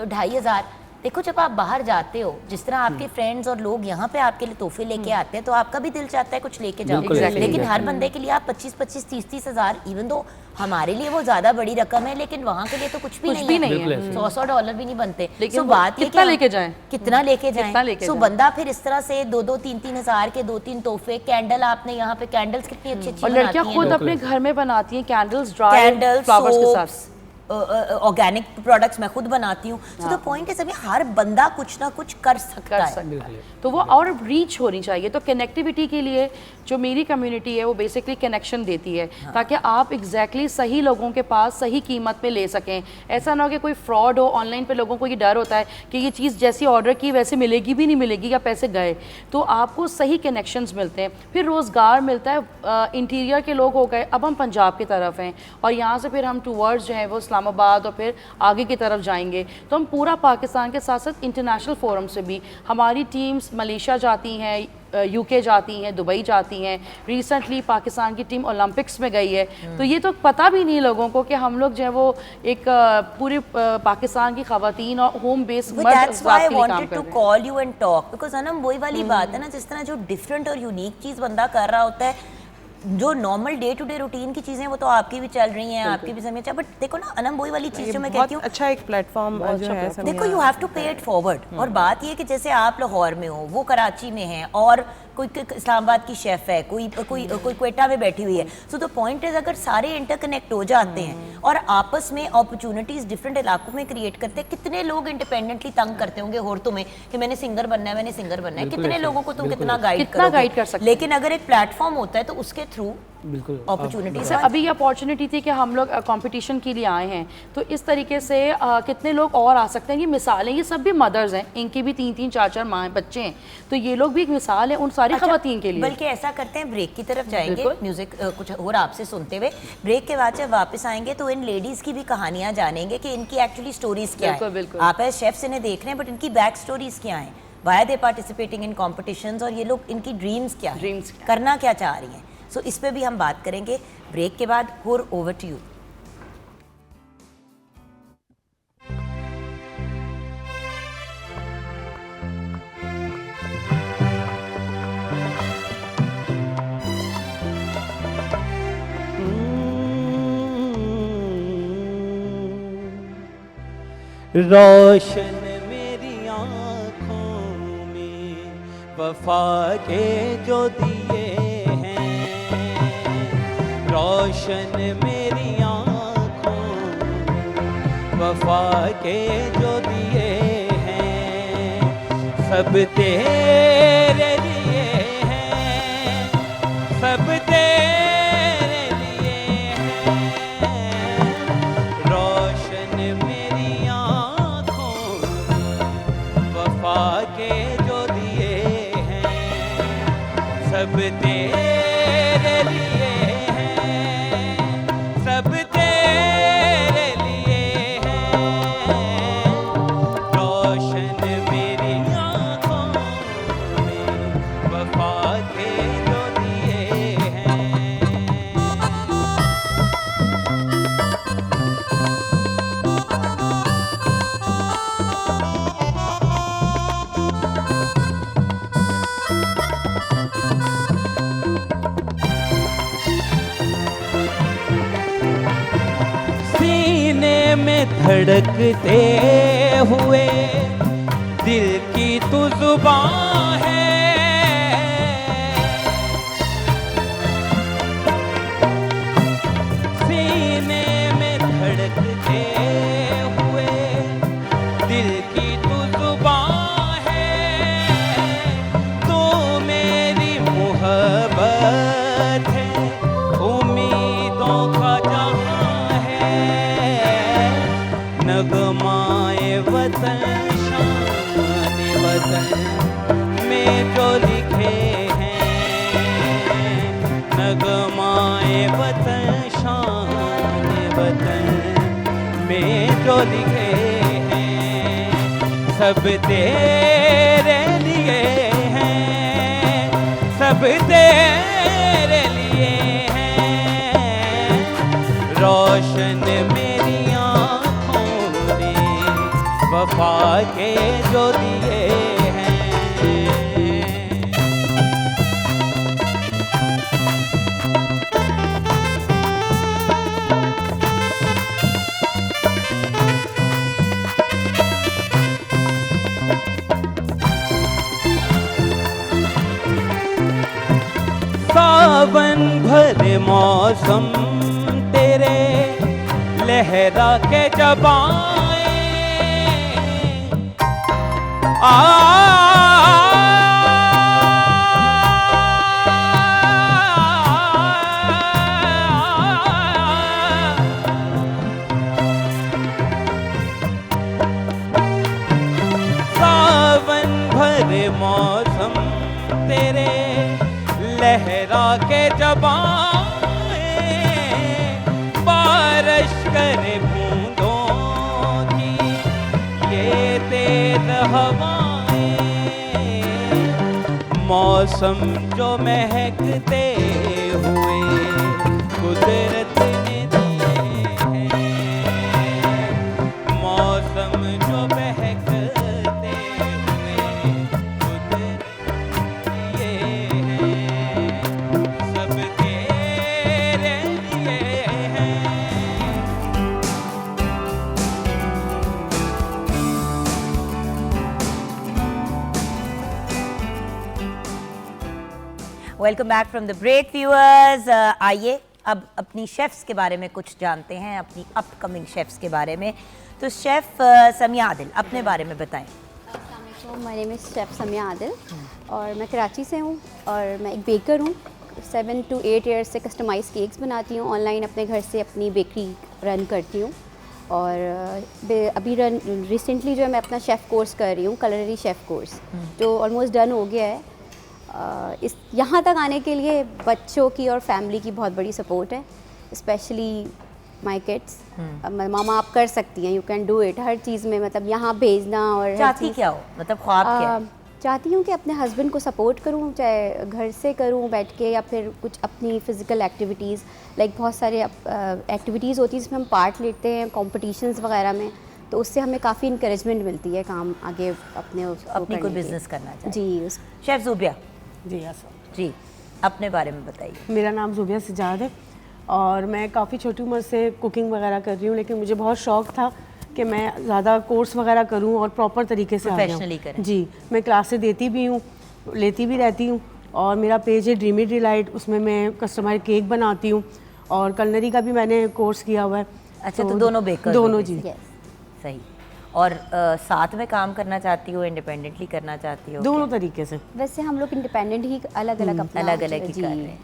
2500, देखो जब आप बाहर जाते हो, जिस तरह आपके फ्रेंड्स और लोग यहाँ पे आपके लिए तोहफे लेके आते हैं, तो आपका भी दिल चाहता है कुछ लेके जाओ। लेकिन हर बंदे के लिए आप 25-25, 30-30 हज़ार, इवन दो हमारे लिए वो ज्यादा बड़ी रकम है, लेकिन वहाँ के लिए तो कुछ भी नहीं है। $100 भी नहीं बनते। लेकिन So, बात ये कितना कि लेके जाएं? कितना लेके कितना जाएं? लेके So, जाएं? बंदा फिर इस तरह से 2-2 3-3 हज़ार के 2-3 तोहफे, कैंडल, आपने यहाँ पे कैंडल्स कितनी अच्छी अच्छी और लड़कियां बनाती हैं। खुद अपने घर में बनाती हैं कैंडल्स, ड्राई कैंडल, फ्लावर्स के साथ। सोप्स, ऑर्गेनिक प्रोडक्ट्स मैं खुद बनाती हूँ। सो द पॉइंट इज अभी हर बंदा कुछ ना कुछ कर सकता कर है। सकता है, तो वो और रीच होनी चाहिए। तो कनेक्टिविटी के लिए जो मेरी कम्युनिटी है वो बेसिकली कनेक्शन देती है, ताकि आप एग्जैक्टली सही लोगों के पास सही कीमत में ले सकें। ऐसा ना हो कि कोई फ्रॉड हो। ऑनलाइन पे लोगों को ये डर होता है कि ये चीज़ जैसी ऑर्डर की वैसे मिलेगी भी नहीं मिलेगी, या पैसे गए। तो आपको सही कनेक्शंस मिलते हैं, फिर रोज़गार मिलता है। इंटीरियर के लोग हो गए, अब हम पंजाब की तरफ हैं और यहाँ से फिर हम टूवर्ड्स जो है वो इस्लामाबाद और फिर आगे की तरफ जाएंगे। तो हम पूरा पाकिस्तान के साथ साथ इंटरनेशनल फोरम से भी हमारी टीम्स मलेशिया जाती हैं, यूके जाती हैं, दुबई जाती हैं। रिसेंटली पाकिस्तान की टीम ओलंपिक्स में गई है। तो ये तो पता भी नहीं लोगों को कि हम लोग जो है वो एक पूरे पाकिस्तान की खवातीन और होम बेस मर्द That's why I के लिए काम wanted कर to रहे हैं। call you and talk because Anam वही वाली बात है ना, जिस तरह जो डिफरेंट और यूनिक चीज़ बंदा कर रहा होता है, जो normal day to day routine की चीज़ें वो तो आपकी भी चल रही हैं, आपकी भी समय, बट देखो ना अनम वही वाली चीज़ जो मैं कहती हूँ, अच्छा एक प्लेटफॉर्म जो है समिया। देखो यू हैव टू पे इट फॉरवर्ड। और बात ये कि जैसे आप लाहौर में हो, वो कराची में है, और कोई इस्लामाबाद की शेफ है, कोई क्वेटा में बैठी हुई है। सो द पॉइंट इज अगर सारे इंटरकनेक्ट हो जाते हैं और आपस में अपॉर्चुनिटीज डिफरेंट इलाकों में क्रिएट करते हैं, कितने लोग इंडिपेंडेंटली तंग करते होंगे और तुम्हें कि मैंने सिंगर बनना है, मैंने सिंगर बनना है, कितने लोगों को तुम कितना गाइड कर सकते हैं। लेकिन अगर एक प्लेटफॉर्म होता है तो उसके थ्रू अपॉर्चुनिटीज। जैसे अभी ये अपॉर्चुनिटी थी कि हम लोग कंपटीशन के लिए आए हैं, तो इस तरीके से कितने लोग और आ सकते हैं। ये मिसालें, ये सब भी मदर्स हैं, इनकी भी 3-3 4-4 माँ बच्चे हैं, तो ये लोग भी एक मिसाल है उन सारी खवातीन के लिए। बल्कि ऐसा करते हैं, ब्रेक की तरफ जाएंगे, म्यूजिक कुछ और आपसे सुनते हुए। ब्रेक के बाद जब वापस आएंगे तो इन लेडीज की भी कहानियां जानेंगे कि इनकी एक्चुअली स्टोरीज क्या है। बिल्कुल। आप एज शेफ्स इन्हें देख रहे हैं, बट इनकी बैक स्टोरीज क्या है, why they participating in competitions, और ये लोग इनकी ड्रीम्स क्या है, करना क्या चाह रही हैं। सो इस पे भी हम बात करेंगे ब्रेक के बाद। और ओवर टू यू। रोशन मेरी आँखों में वफा के जो दिए हैं, रोशन मेरी आँखों में वफा के जो दिए हैं, सब तेरे लिए हैं, सब तेरे लिए हैं। रोशन मेरी आँखों में वफा के जो दिए हैं, सब तेरे लिए हैं, सब तेरे लिए हैं। रोशन मेरी आँखों में वफा के जो दिए हैं। सीने में धड़कते हुए दिल की तू जुबान है, सीने में धड़कते हुए दिल की तू जुबान है। तू मेरी मोहब्बत है, उम्मीदों का जहां है। नगमाए वतन शान वतन में जो लिखे हैं, नगमाए वतन शान वतन में जो लिखे हैं, सब तेरे लिए हैं, सब तेरे लिए हैं। रोशन मेरी आँखों ने वफा के जो दिए हैं। भर मौसम तेरे लहरा के जब आए सावन भर मौसम तेरे लहरा के जब आए बारिश करे बूंदों की ये तेज हवाएं मौसम जो महकते हुए कुदरत ने दिए हैं मौसम जो महकते हुए कुदरत दिए हैं सब तेरे लिए हैं welcome back from the break viewers. आइए अब अपनी शेफ्स के बारे में कुछ जानते हैं, अपनी अपकमिंग शेफ्स के बारे में। तो शेफ़ समिया आदिल, अपने बारे में बताएं। My name is chef Samiya Adil और मैं कराची से हूँ और मैं एक बेकर हूँ। 7 to 8 ईयर्स से कस्टमाइज़ केक्स बनाती हूँ, ऑनलाइन अपने घर से अपनी बेकरी रन करती हूँ। और अभी रिसेंटली जो है मैं अपना शेफ़ कोर्स कर रही हूँ, कुलिनरी शेफ़ कोर्स, जो ऑलमोस्ट डन हो गया है। इस यहाँ तक आने के लिए बच्चों की और फैमिली की बहुत बड़ी सपोर्ट है, स्पेशली माय किड्स। मामा आप कर सकती हैं, यू कैन डू इट, हर चीज़ में मतलब यहाँ भेजना। और चाहती क्या हो, मतलब ख्वाब क्या है? चाहती हूँ कि अपने हस्बैंड को सपोर्ट करूँ, चाहे घर से करूँ बैठ के या फिर कुछ अपनी फ़िज़िकल एक्टिविटीज़, लाइक बहुत सारे एक्टिविटीज़ होती हैं जिसमें हम पार्ट लेते हैं कॉम्पिटिशन्स वगैरह में, तो उससे हमें काफ़ी इंकरेजमेंट मिलती है काम आगे अपनी कोई बिजनेस करना चाहिए। जी। शेफ़ ज़ुबिया जी, अपने बारे में बताइए। मेरा नाम ज़ुबिया सिजाद है और मैं काफ़ी छोटी उम्र से कुकिंग वगैरह कर रही हूँ, लेकिन मुझे बहुत शौक़ था कि मैं ज़्यादा कोर्स वगैरह करूँ और प्रॉपर तरीके से प्रोफेशनली करें। जी, मैं क्लासेस देती भी हूँ, लेती भी रहती हूँ और मेरा पेज है ड्रीमी डिलाइट, उसमें मैं कस्टमाइज केक बनाती हूँ और कुलिनरी का भी मैंने कोर्स किया हुआ है। अच्छा, तो दोनों बेकर? दोनों जी। सही। और साथ में काम करना चाहती हो, इंडिपेंडेंटली करना चाहती हो? दोनों तरीके से। वैसे हम लोग इंडिपेंडेंट ही अलग अलग ही कर रहे हैं,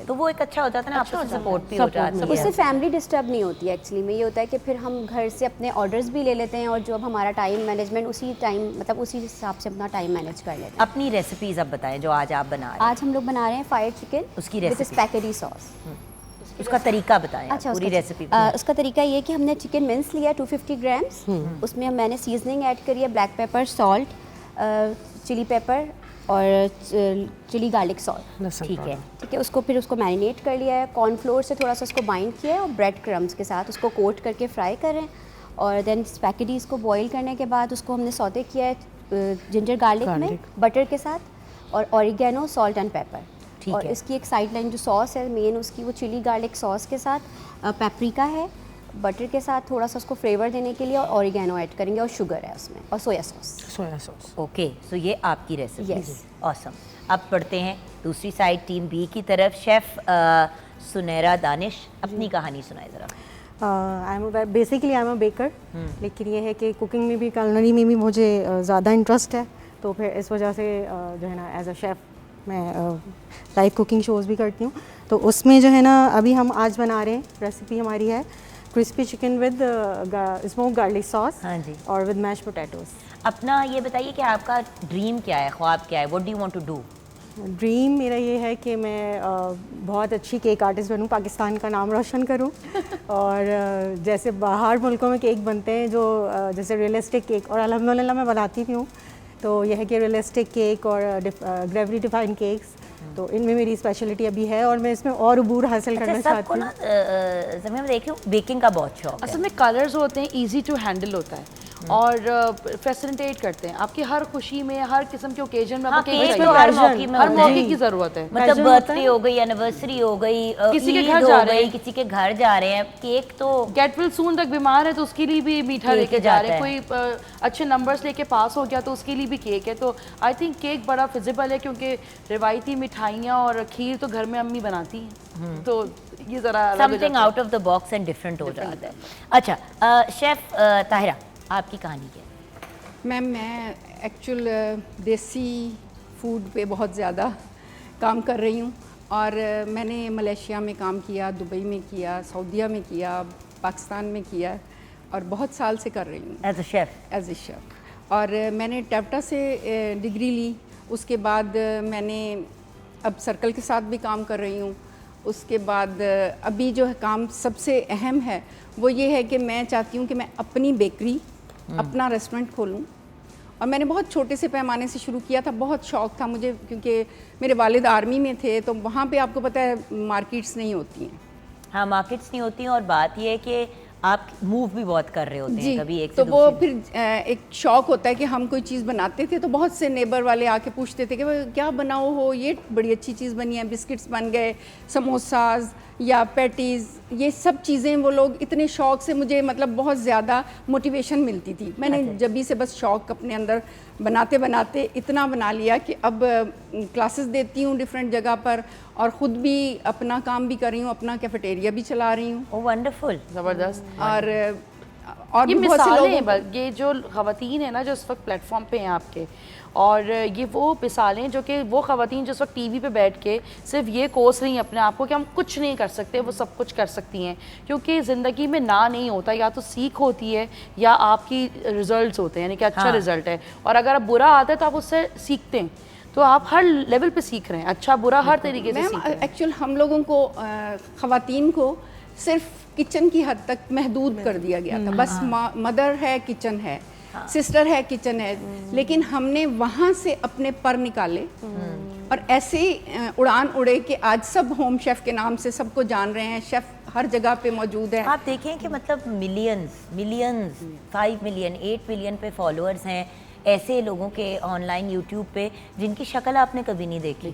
तो वो एक अच्छा हो जाता है ना, आपको सपोर्ट भी हो जाता है। उससे फैमिली डिस्टर्ब नहीं होती है एक्चुअली में। ये होता है कि फिर हम घर से अपने ऑर्डर्स भी ले लेते हैं और जो अब हमारा टाइम मैनेजमेंट उसी टाइम मतलब उसी हिसाब से अपना टाइम मैनेज कर लेते हैं। अपनी रेसिपीज अब बताएं जो आज आप बना रहे हैं। आज हम लोग बना रहे हैं फायर चिकन, उसकी विद रेसिपी, स्पैगेटी सॉस। उसका तरीका बताएं। अच्छा, पूरी रेसिपी। उसका तरीका ये कि हमने चिकन मिन्स लिया 250 ग्राम्स, उसमें मैंने सीजनिंग ऐड करी है, black pepper, salt, chilli pepper और चिली गार्लिक सॉल्ट। ठीक है, उसको फिर उसको मैरिनेट कर लिया है, कॉर्नफ्लोर से थोड़ा सा उसको बाइंड किया है और ब्रेड क्रम्स के साथ उसको कोट करके फ्राई कर रहे हैं। और देन स्पैगेटीज़ को बॉईल करने के बाद उसको हमने सौते किया है जिंजर गार्लिक में बटर के साथ और ऑरिगेनो, सॉल्ट एंड पेपर। और इसकी एक साइड लाइन जो सॉस है मेन उसकी, वो चिली गार्लिक सॉस के साथ पेपरिका है, बटर के साथ थोड़ा सा उसको फ्लेवर देने के लिए, और ऑरिगेनो ऐड करेंगे और शुगर है उसमें, और सोया सॉस। ओके, सो ये आपकी रेसिपी। Yes. ऑसम। अब पढ़ते हैं दूसरी साइड टीम बी की तरफ। शेफ़ सुनैरा दानिश, अपनी कहानी सुनाए ज़रा। Basically I am a baker, लेकिन ये है कि कुकिंग में भी, कुलिनरी में भी मुझे ज़्यादा इंटरेस्ट है, तो फिर इस वजह से जो है ना एज अ शेफ़ मैं लाइव कुकिंग शोज़ भी करती हूँ। तो उसमें जो है ना अभी हम आज बना रहे हैं, रेसिपी हमारी है crispy chicken with smoke garlic sauce. हाँ जी। और विद मैश पोटैटोज़। अपना ये बताइए कि आपका ड्रीम क्या है, ख्वाब क्या है, what do you want to do? Dream मेरा ये है कि मैं बहुत अच्छी केक आर्टिस्ट बनूं, पाकिस्तान का नाम रोशन करूं और जैसे बाहर मुल्कों में केक बनते हैं जो जैसे रियलिस्टिक केक, और अल्हम्दुलिल्लाह मैं बनाती भी हूँ, तो यह है कि रियलिस्टिक केक और ग्रेविटी डिफाइंड केक्स, तो इनमें मेरी स्पेशलिटी अभी है और मैं इसमें और अबूर हासिल करना चाहती हूँ। मैं देख रही हूँ बेकिंग का बहुत शौक है। असल में कलर्स होते हैं, इजी टू हैंडल होता है, और फैसिलिटेट करते हैं आपकी हर खुशी में, हर किस्म के ओकेजन में। हाँ, आपको केक केक तो चाहिए, हर मौके में हर होता मौके है। की ज़रूरत है। मतलब Occasion होता बर्थडे हो गई, एनिवर्सरी हो गई, किसी के ईद घर हो जा रहे गई, हैं। किसी के घर जा रहे हैं, केक तो गेट विल सून तक बीमार है तो उसके लिए भी मीठा केक लेके जा रहे हैं। जाता कोई अच्छे नंबर्स लेके पास हो गया तो उसके लिए भी केक है। तो आई थिंक केक बड़ा फिजिबल है क्योंकि रिवायती मिठाइयाँ और खीर तो घर में अम्मी बनाती हैं, तो ये ज़रा something out of the box and different हो जाता है। अच्छा शेफ ताहिरा, आपकी कहानी क्या है? मैम मैं एक्चुअल देसी फूड पे बहुत ज़्यादा काम कर रही हूँ और मैंने मलेशिया में काम किया, दुबई में किया, सऊदीया में किया, पाकिस्तान में किया और बहुत साल से कर रही हूँ as a chef. As a chef. और मैंने टैप्टा से डिग्री ली, उसके बाद मैंने अब सर्कल के साथ भी काम कर रही हूँ। उसके बाद अभी जो है काम सबसे अहम है वो ये है कि मैं चाहती हूँ कि मैं अपनी बेकरी, अपना रेस्टोरेंट खोलूँ। और मैंने बहुत छोटे से पैमाने से शुरू किया था, बहुत शौक़ था मुझे क्योंकि मेरे वालिद आर्मी में थे, तो वहाँ पे आपको पता है मार्केट्स नहीं होती हैं। हाँ, मार्केट्स नहीं होती हैं और बात ये है कि आप मूव भी बहुत कर रहे होते हैं जी, कभी एक तो से वो दूसरी। फिर एक शौक़ होता है कि हम कोई चीज़ बनाते थे तो बहुत से नेबर वाले आके पूछते थे कि वो क्या बनाओ हो, ये बड़ी अच्छी चीज़ बनी है, बिस्किट्स बन गए, समोसाज या पैटीज़, ये सब चीज़ें वो लोग इतने शौक़ से, मुझे मतलब बहुत ज़्यादा मोटिवेशन मिलती थी। मैंने जब से बस शौक़ अपने अंदर बनाते बनाते इतना बना लिया कि अब क्लासेस देती हूँ डिफरेंट जगह पर और ख़ुद भी अपना काम भी कर रही हूँ, अपना कैफेटेरिया भी चला रही हूँ। ओह वंडरफुल, ज़बरदस्त। और ये भी बहुत से मिसालें लोगों हैं, बल्कि ये जो ख़वातीन है ना जो इस वक्त प्लेटफॉर्म पे हैं आपके, और ये वो मिसालें जो कि वो ख़वातीन जो इस वक्त टीवी पे बैठ के सिर्फ ये कोस रही हैं अपने आप को कि हम कुछ नहीं कर सकते, वो सब कुछ कर सकती हैं। क्योंकि ज़िंदगी में ना नहीं होता, या तो सीख होती है या आपकी रिजल्ट्स होते हैं, यानी कि अच्छा हाँ। रिजल्ट है, और अगर आप बुरा आता है तो आप उससे सीखते हैं। तो आप हर लेवल पे सीख रहे हैं, अच्छा बुरा हर तरीके से मैम सीख रहे हैं। एक्चुअल हम लोगों को ख़वातीन को सिर्फ किचन की हद तक महदूद कर दिया गया था। बस मदर है, किचन है, सिस्टर है, किचन है, लेकिन हमने वहाँ से अपने पर निकाले और ऐसे उड़ान उड़े कि आज सब होम शेफ़ के नाम से सबको जान रहे हैं, शेफ़ हर जगह पे मौजूद है। आप देखें कि मतलब मिलियंस 5 मिलियन 8 मिलियन पे फॉलोअर्स हैं ऐसे लोगों के ऑनलाइन यूट्यूब पे जिनकी शक्ल आपने कभी नहीं देखी,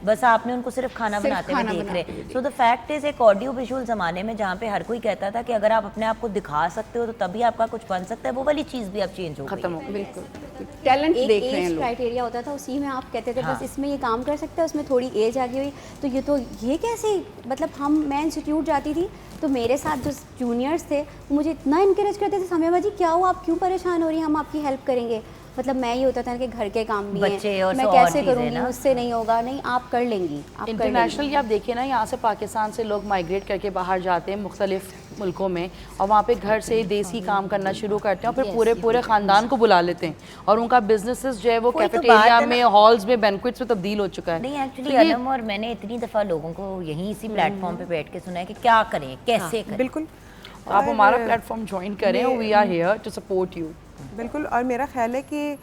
बस आपने उनको सिर्फ खाना बनाते हुए देख रहे। सो द फैक्ट इज एक ऑडियो विजुअल ज़माने में जहाँ पे हर कोई कहता था कि अगर आप अपने आप को दिखा सकते हो तो तभी आपका कुछ बन सकता है, वो वाली चीज़ भी अब चेंज हो खत्म हो गई। गई। बिल्कुल टैलेंट एक देख रहे हैं एज लोग। क्राइटेरिया होता था, उसी में आप कहते थे हाँ। बस इसमें ये काम कर सकता है, उसमें थोड़ी एज आ गई हुई तो ये कैसे, मतलब मैं इंस्टीट्यूट जाती थी तो मेरे साथ जो जूनियर्स थे वो मुझे इतना इनकरेज करते थे, समय बाजी क्या हो, आप क्यों परेशान हो रही हैं, हम आपकी हेल्प करेंगे। मतलब मैं ये होता था कि घर के काम भी बच्चे हैं, और मैं सौ और कैसे चीज़ें करूँगी, ना। मुझसे नहीं होगा, नहीं आप कर लेंगी, आप कर लेंगी। इंटरनेशनली आप देखिए ना, यहाँ से पाकिस्तान से लोग माइग्रेट करके बाहर जाते हैं मुख्तलिफ मुल्कों में और वहाँ पे घर से देसी काम करना शुरू करते हैं और फिर पूरे ख़ानदान को बुला लेते हैं और उनका बिजनेसेस जो है वो कोई तो कैफेटेरिया बात है ना। में, हॉल्स में, बैंक्वेट्स में तब्दील हो चुका है। नहीं एक्चुअली तो ये- अलम और मैंने इतनी दफ़ा लोगों को यहीं इसी प्लेटफॉर्म पे बैठ के सुना है कि क्या करें, कैसे करें। बिल्कुल। आप हमारा और प्लेटफॉर्म ज्वाइन करें, we are here to support you. बिल्कुल, और मेरा ख्याल है कि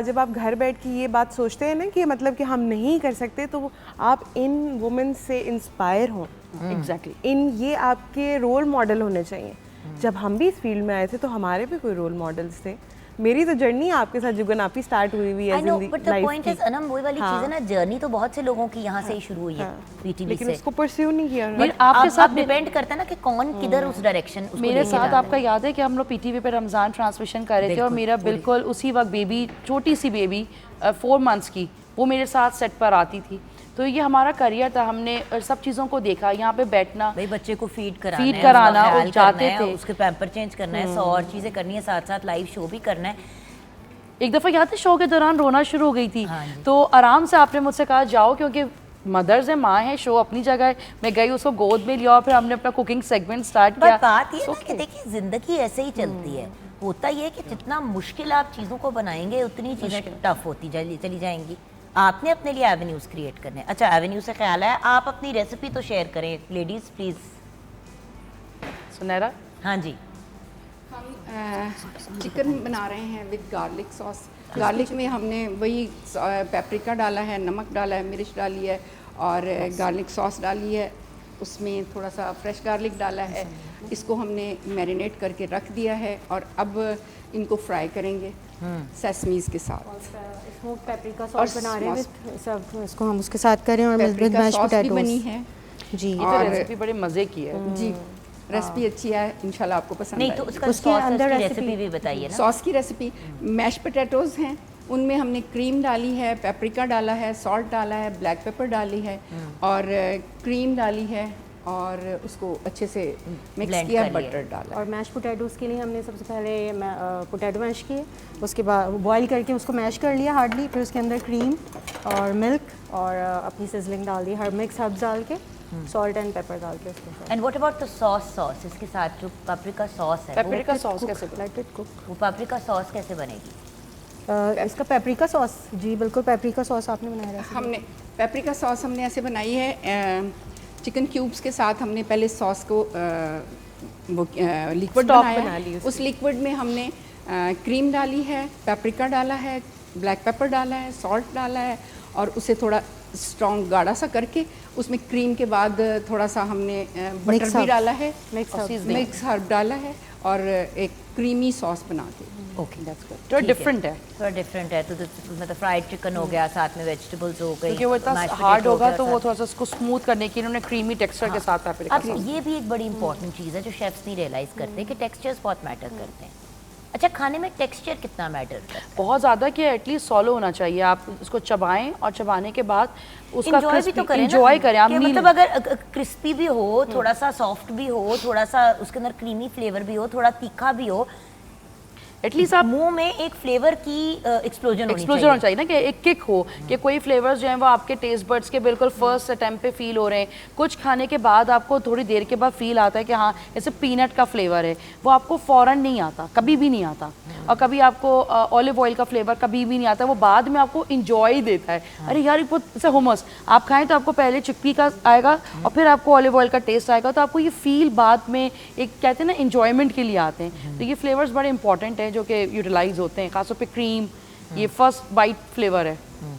जब आप घर बैठ के ये बात सोचते हैं ना कि मतलब कि हम नहीं कर सकते, तो आप इन वुमेन से इंस्पायर हों। एग्जैक्टली। इन ये आपके रोल मॉडल होने चाहिए। जब हम भी इस फील्ड में आए थे तो हमारे भी कोई रोल मॉडल्स थे। मेरी तो जर्नी आपके साथ जुगनाफी स्टार्ट हुई हुई है आई नो, जिंदगी but the point is Anam वही वाली चीज़ है ना, जर्नी तो बहुत से लोगों की यहाँ से ही शुरू हुई है पीटीवी लेकिन से। उसको परस्यू नहीं किया उन्होंने। मेरे आपके साथ डिपेंड करता है ना कि कौन किधर उस डायरेक्शन मेरे साथ आपका याद है कि हम लोग पीटीवी पे रमज़ान ट्रांसमिशन कर रहे थे और मेरा बिल्कुल उसी वक्त बेबी, छोटी सी बेबी 4 मंथ्स की, वो मेरे साथ सेट पर आती थी। तो ये हमारा करियर था, हमने सब चीज़ों को देखा, यहाँ पे बैठना, भाई बच्चे को फीड कराना फीड है, कराना, उसका ख्याल और जाते करना है, थे। उसके पैम्पर चेंज करना है, 100 और चीज़ें करनी है, साथ साथ लाइव शो भी करना है। एक दफ़ा याद है शो के दौरान रोना शुरू हो गई थी। हाँ जी। तो आराम से आपने मुझसे कहा जाओ, क्योंकि मदर्स है, माँ है, शो अपनी जगह है। मैं गई, उसको गोद में लिया और फिर हमने अपना कुकिंग सेगमेंट स्टार्ट किया। बट बात ये है कि देखिए ज़िंदगी ऐसे ही चलती है, होता ये है कि जितना मुश्किल आप चीज़ों को बनाएंगे उतनी चीज़ें टफ होती चली जाएंगी। आपने अपने लिए एवेन्यूज़ क्रिएट करने हैं। अच्छा, एवेन्यू से ख्याल है आप अपनी रेसिपी तो शेयर करें लेडीज़ प्लीज़। सुनहरा, हाँ जी। हम चिकन बना रहे हैं विद गार्लिक सॉस। गार्लिक में हमने वही पेपरिका डाला है, नमक डाला है, मिर्च डाली है और गार्लिक सॉस डाली है। उसमें थोड़ा सा फ्रेश गार्लिक डाला है, इसको हमने मैरिनेट करके रख दिया है और अब इनको फ्राई करेंगे सेसमीज के साथ। स्मोक पेपरिका और सॉस बना रहे हैं smoked- with सब, इसको हम उसके साथ करें और विद पेपरिका मैश सॉस भी पोटैटोस बनी है जी। ये तो और- रेसिपी बड़े मज़े की है। जी, रेसिपी अच्छी है, इंशाल्लाह आपको पसंद नहीं तो आएगी। उसका उसके सॉस अंदर की रेसिपी रेसिपी भी बताइए ना। सॉस की रेसिपी, मैश पोटैटोज़ हैं, उनमें हमने क्रीम डाली है, पेपरिका डाला है, सॉल्ट डाला है, ब्लैक पेपर डाली है और क्रीम डाली है और उसको अच्छे से मिक्स Blend किया, कर लिया। बटर डाला। और मैश पोटैटोज़ के लिए हमने सबसे पहले पोटैटो मैश किए, उसके बाद बॉईल करके उसको मैश कर लिया हार्डली, फिर उसके अंदर क्रीम और मिल्क और अपनी सिजलिंग डाल दी, हर मिक्स हर्ब्स डाल के, सॉल्ट एंड पेपर डाल के उसके साथ। And what about the sauce इसके साथ जो पापरिका सॉस है पेपरिका सॉस कैसे बनाते लेट इट कुक। वो पापरिका सॉस कैसे बनेगी? इसका पेपरिका सॉस, जी बिल्कुल पेपरिका सॉस आपने बनाया है। हमने पेपरिका सॉस हमने ऐसे बनाई है, चिकन क्यूब्स के साथ हमने पहले सॉस को वो लिक्विड Stock बनाया, बना ली उसकी। उस लिक्विड में हमने क्रीम डाली है, पेपरिका डाला है, ब्लैक पेपर डाला है, सॉल्ट डाला है और उसे थोड़ा स्ट्रॉन्ग गाढ़ा सा करके उसमें क्रीम के बाद थोड़ा सा हमने बटर Mix भी herb. डाला है, मिक्स हर्ब डाला है और एक क्रीमी सॉस बना के। Okay that's good. तो डिफरेंट है थोड़ा डिफरेंट है तो मतलब फ्राइड चिकन हो गया, साथ में वेजिटेबल्स हो गई, क्योंकि वो इतना mashed हार्ड potato हो होगा गया तो वो साथ। थोड़ा सा उसको स्मूथ करने के लिए उन्होंने क्रीमी टेक्सचर के साथ पेपरिका अब ये भी एक बड़ी इंपॉर्टेंट चीज़ है जो शेफ्स नहीं रियलाइज करते कि टेक्सचर्स बहुत मैटर करते हैं। अच्छा, खाने में टेक्सचर कितना मैटर करता है? बहुत ज़्यादा कि एटलीस्ट सॉलो होना चाहिए, आप उसको चबाएं और चबाने के बाद उसका Enjoy भी तो करें ना, इंजॉय करें आप कि meal- मतलब अगर क्रिस्पी भी हो, थोड़ा सा सॉफ्ट भी हो, थोड़ा सा उसके अंदर क्रीमी फ्लेवर भी हो, थोड़ा तीखा भी हो, एटलीस्ट आप मुंह में एक फ्लेवर की एक्सप्लोजन एक्सप्लोजर होना चाहिए ना, कि एक किक हो कि कोई फ्लेवर्स जो हैं वो आपके टेस्ट बड्स के बिल्कुल फर्स्ट अटेम्प्ट पे फील हो रहे हैं। कुछ खाने के बाद आपको थोड़ी देर के बाद फील आता है कि हाँ जैसे पीनट का फ्लेवर है, वो आपको फ़ौरन नहीं आता, कभी भी नहीं आता, और कभी आपको ऑलिव ऑयल का फ्लेवर कभी भी नहीं आता, वो बाद में आपको इंजॉय देता है। अरे यार ये बहुत जैसे हुमस आप खाएं तो आपको पहले चिकपी का आएगा और फिर आपको ऑलिव ऑयल का टेस्ट आएगा, तो आपको ये फील बाद में एक कहते हैं ना इंजॉयमेंट के लिए आते हैं। तो ये फ्लेवर्स बड़े इंपॉर्टेंट हैं जो कि यूटिलाइज होते हैं, खासतौर पे क्रीम, ये फर्स्ट बाइट फ्लेवर है।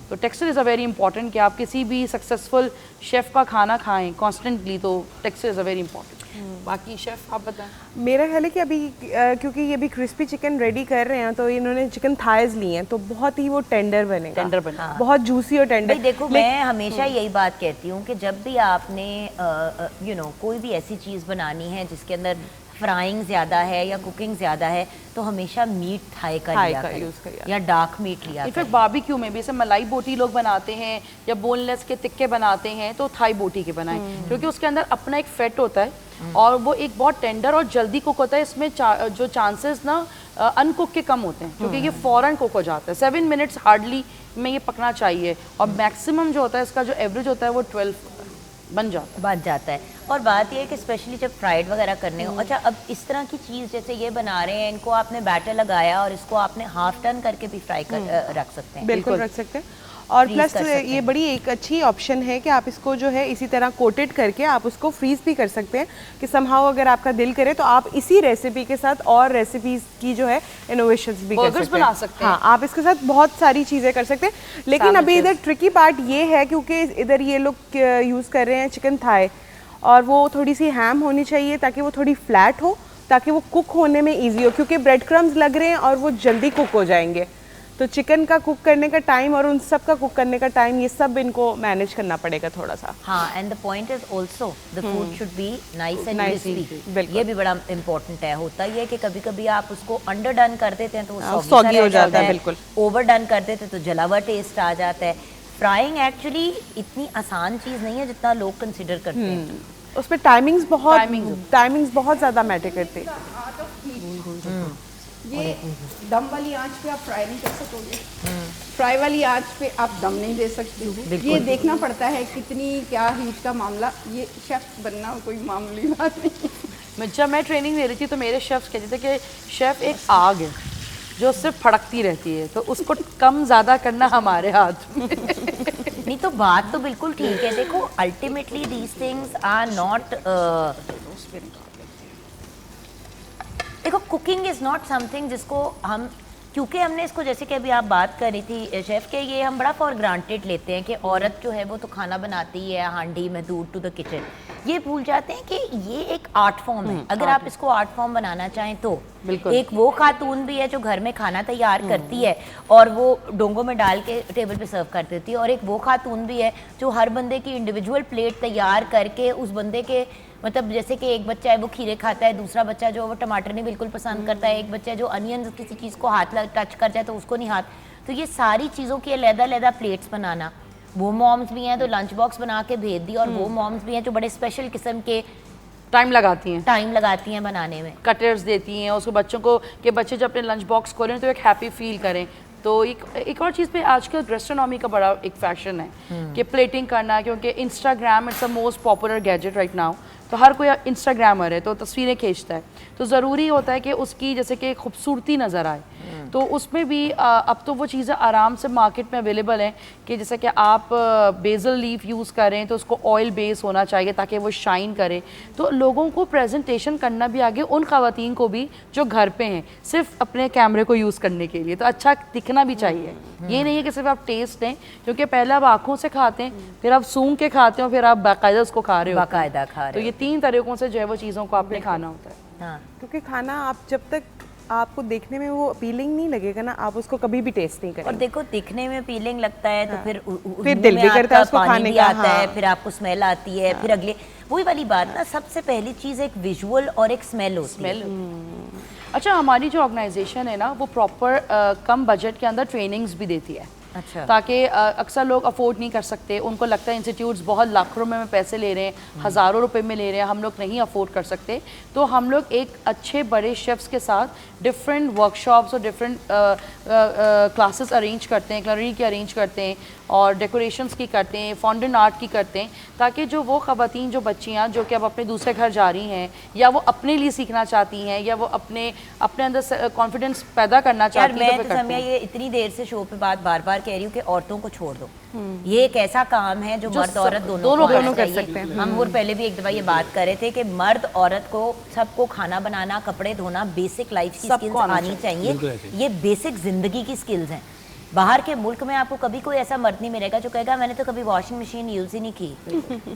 तो texture is a very important कि आप किसी भी सक्सेसफुल शेफ़ का खाना खाएं कॉन्स्टेंटली, तो texture is a very important. बाकी शेफ़ आप बताएं। मेरा ख्याल है कि अभी क्योंकि ये भी क्रिस्पी चिकन रेडी कर रहे हैं तो इन्होंने चिकन थाइज लिए हैं तो बहुत ही वो टेंडर बनेगा, टेंडर बनेगा। बहुत जूसी और टेंडर। भाई देखो, मैं हमेशा यही बात कहती हूँ कि जब भी आपने कोई भी ऐसी चीज़ बनानी है जिसके अंदर फ्राइंग ज़्यादा है या कुकिंग ज़्यादा है तो हमेशा मीट थाई का लिया का करें यूज़ करिए। या डार्क मीट लिया इनफैक्ट करें। बारबेक्यू में भी जैसे मलाई बोटी लोग बनाते हैं या बोनलेस के टिक्के बनाते हैं तो थाई बोटी के बनाएं, क्योंकि उसके अंदर अपना एक फैट होता है और वो एक बहुत टेंडर और जल्दी कुक होता है। इसमें जो चांसेस ना अनकुक के कम होते हैं, क्योंकि ये फ़ौरन कुक हो जाता है। 7 मिनट्स हार्डली में ये पकना चाहिए और मैक्सिमम जो होता है इसका जो एवरेज होता है वो 12 बन जाता है। और बात यह है कि स्पेशली जब फ्राइड वगैरह करने हो, अच्छा अब इस तरह की चीज़ जैसे ये बना रहे हैं, इनको आपने बैटर लगाया और इसको आपने हाफ टर्न करके भी फ्राई कर रख सकते हैं। बिल्कुल रख सकते हैं। और Freeze प्लस कर सकते ये हैं। बड़ी एक अच्छी ऑप्शन है कि आप इसको जो है इसी तरह कोटेड करके आप उसको फ्रीज भी कर सकते हैं कि समहाउ अगर आपका दिल करे तो आप इसी रेसिपी के साथ और रेसिपीज की जो है इनोवेशंस भी कर Burgers सकते बना हैं। सकते हैं। हाँ, आप इसके साथ बहुत सारी चीज़ें कर सकते हैं। लेकिन अभी इधर ट्रिकी पार्ट ये है क्योंकि इधर ये लोग यूज़ कर रहे हैं चिकन थाई और वो थोड़ी सी हैम होनी चाहिए ताकि वो थोड़ी फ्लैट हो, ताकि वो कुक होने में ईजी हो, क्योंकि ब्रेड क्रम्स लग रहे हैं और वो जल्दी कुक हो जाएंगे। तो चिकन का कुक करने का टाइम और उन सब का कुक करने का टाइम ये सब इनको मैनेज करना पड़ेगा थोड़ा सा। हाँ, and the point is also the food should be nice and Nice, crispy. बिल्कुल। ये भी बड़ा इंपॉर्टेंट है। होता ये है कि कभी कभी आप उसको अंडर डन कर देते हैं तो वो soggy हो जाता है, बिल्कुल। ओवर डन कर देते तो जला हुआ टेस्ट आ जाता है। फ्राइंग एक्चुअली इतनी आसान चीज़ नहीं है जितना लोग कंसिडर करते हैं। उसमें टाइमिंग्स बहुत ज़्यादा मैटर करते हैं। ये दम वाली आंच पे आप फ्राई नहीं कर सकोगे, फ्राई वाली आंच पे आप दम नहीं दे सकते। ये देखना पड़ता है कितनी क्या हीट का मामला, ये शेफ बनना कोई मामूली बात नहीं। जब मैं ट्रेनिंग दे रही थी तो मेरे शेफ्स कहते थे कि शेफ़ एक आग है जो सिर्फ फड़कती रहती है, तो उसको कम ज़्यादा करना हमारे हाथ में। नहीं तो बात तो बिल्कुल ठीक है। देखो ultimately these things are not, देखो कुकिंग इज़ नॉट समथिंग जिसको हम क्योंकि हमने इसको, जैसे कि अभी आप बात कर रही थी शेफ़, के ये हम बड़ा फॉर ग्रांटेड लेते हैं कि औरत जो है वो तो खाना बनाती है हांडी में दूर टू द किचन। ये भूल जाते हैं कि ये एक आर्ट फॉर्म है। अगर आप इसको आर्ट फॉर्म बनाना चाहें तो बिल्कुल। एक वो खातून भी है जो घर में खाना तैयार करती है और वो डोंगों में डाल के टेबल पे सर्व कर देती है, और एक वो खातून भी है जो हर बंदे की इंडिविजुअल प्लेट तैयार करके उस बंदे के, मतलब जैसे कि एक बच्चा है वो खीरे खाता है, दूसरा बच्चा जो वो टमाटर नहीं बिल्कुल पसंद करता है, एक बच्चा जो अनियन किसी चीज़ को हाथ टच कर जाए तो उसको नहीं हाथ, तो ये सारी चीज़ों की अलग-अलग प्लेट्स बनाना। वो मॉम्स भी हैं तो लंच बॉक्स बना के भेज दी, और वो मॉम्स भी हैं जो बड़े स्पेशल किस्म के टाइम लगाती हैं बनाने में, कटर्स देती हैं उसको बच्चों को, कि बच्चे जब अपने लंच बॉक्स खोलें तो एक हैप्पी फील करें। तो एक और चीज़ पे आजकल गैस्ट्रोनॉमी का बड़ा एक फैशन है कि प्लेटिंग करना, क्योंकि Instagram it's the most popular gadget right now. तो हर कोई इंस्टाग्रामर है तो तस्वीरें खींचता है, तो ज़रूरी होता है कि उसकी जैसे कि खूबसूरती नज़र आए। तो उसमें भी अब तो वो चीज़ें आराम से मार्केट में अवेलेबल हैं कि जैसे कि आप बेसल लीफ यूज़ करें तो उसको ऑयल बेस होना चाहिए ताकि वो शाइन करे। तो लोगों को प्रेजेंटेशन करना भी आगे, उन ख़वातीन को भी जो घर पे हैं सिर्फ अपने कैमरे को यूज़ करने के लिए, तो अच्छा दिखना भी चाहिए। ये नहीं है कि सिर्फ आप टेस्ट लें, क्योंकि पहले आप आँखों से खाते हैं, फिर आप सूंघ के खाते हो, फिर आप बाकायदा उसको खा रहे हो। बाकायदा खा रहे हो। तो ये 3 तरीक़ों से जो है वो चीज़ों को आपने खाना होता है। हाँ, क्योंकि खाना आप जब तक आपको देखने में वो अपीलिंग नहीं लगेगा ना, आप उसको कभी भी टेस्ट नहीं करेंगे। और देखो दिखने में अपीलिंग लगता है तो फिर दिल भी करता है उसको खाने का, आता है, फिर आपको स्मेल आती है, फिर अगले वही वाली बात ना, सबसे पहली चीज़ एक विजुअल और एक स्मेल होती है। अच्छा, हमारी जो ऑर्गेनाइजेशन है ना वो प्रॉपर कम बजट के अंदर ट्रेनिंग्स भी देती है। अच्छा। ताकि अक्सर लोग अफोर्ड नहीं कर सकते, उनको लगता है इंस्टीट्यूट्स बहुत लाखों रुपए में पैसे ले रहे हैं, हज़ारों रुपए में ले रहे हैं, हम लोग नहीं अफोर्ड कर सकते। तो हम लोग एक अच्छे बड़े शेफ्स के साथ डिफरेंट वर्कशॉप्स और डिफरेंट क्लासेस अरेंज करते हैं, क्लरी की अरेंज करते हैं और डेकोरेशंस की करते हैं, फॉन्डेंट आर्ट की करते हैं, ताकि जो वो ख़वातीन जो बच्चियाँ जो कि अब अपने दूसरे घर जा रही हैं या वो अपने लिए सीखना चाहती हैं या वो अपने अंदर कॉन्फिडेंस पैदा करना चाहती हैं। मैं तो समझा ये इतनी देर से शो पे बात बार बार कह रही हूँ कि औरतों को छोड़ दो, ये एक ऐसा काम है जो मर्द औरत दोनों कर सकते हैं। हम और पहले भी एक दफ़ा ये बात कर रहे थे कि मर्द औरत को सबको खाना बनाना, कपड़े धोना, बेसिक लाइफ की स्किल्स आनी चाहिए। ये बेसिक ज़िंदगी की स्किल्स हैं। बाहर के मुल्क में आपको कभी कोई ऐसा मर्द नहीं मिलेगा जो कहेगा मैंने तो कभी वॉशिंग मशीन यूज़ ही नहीं की,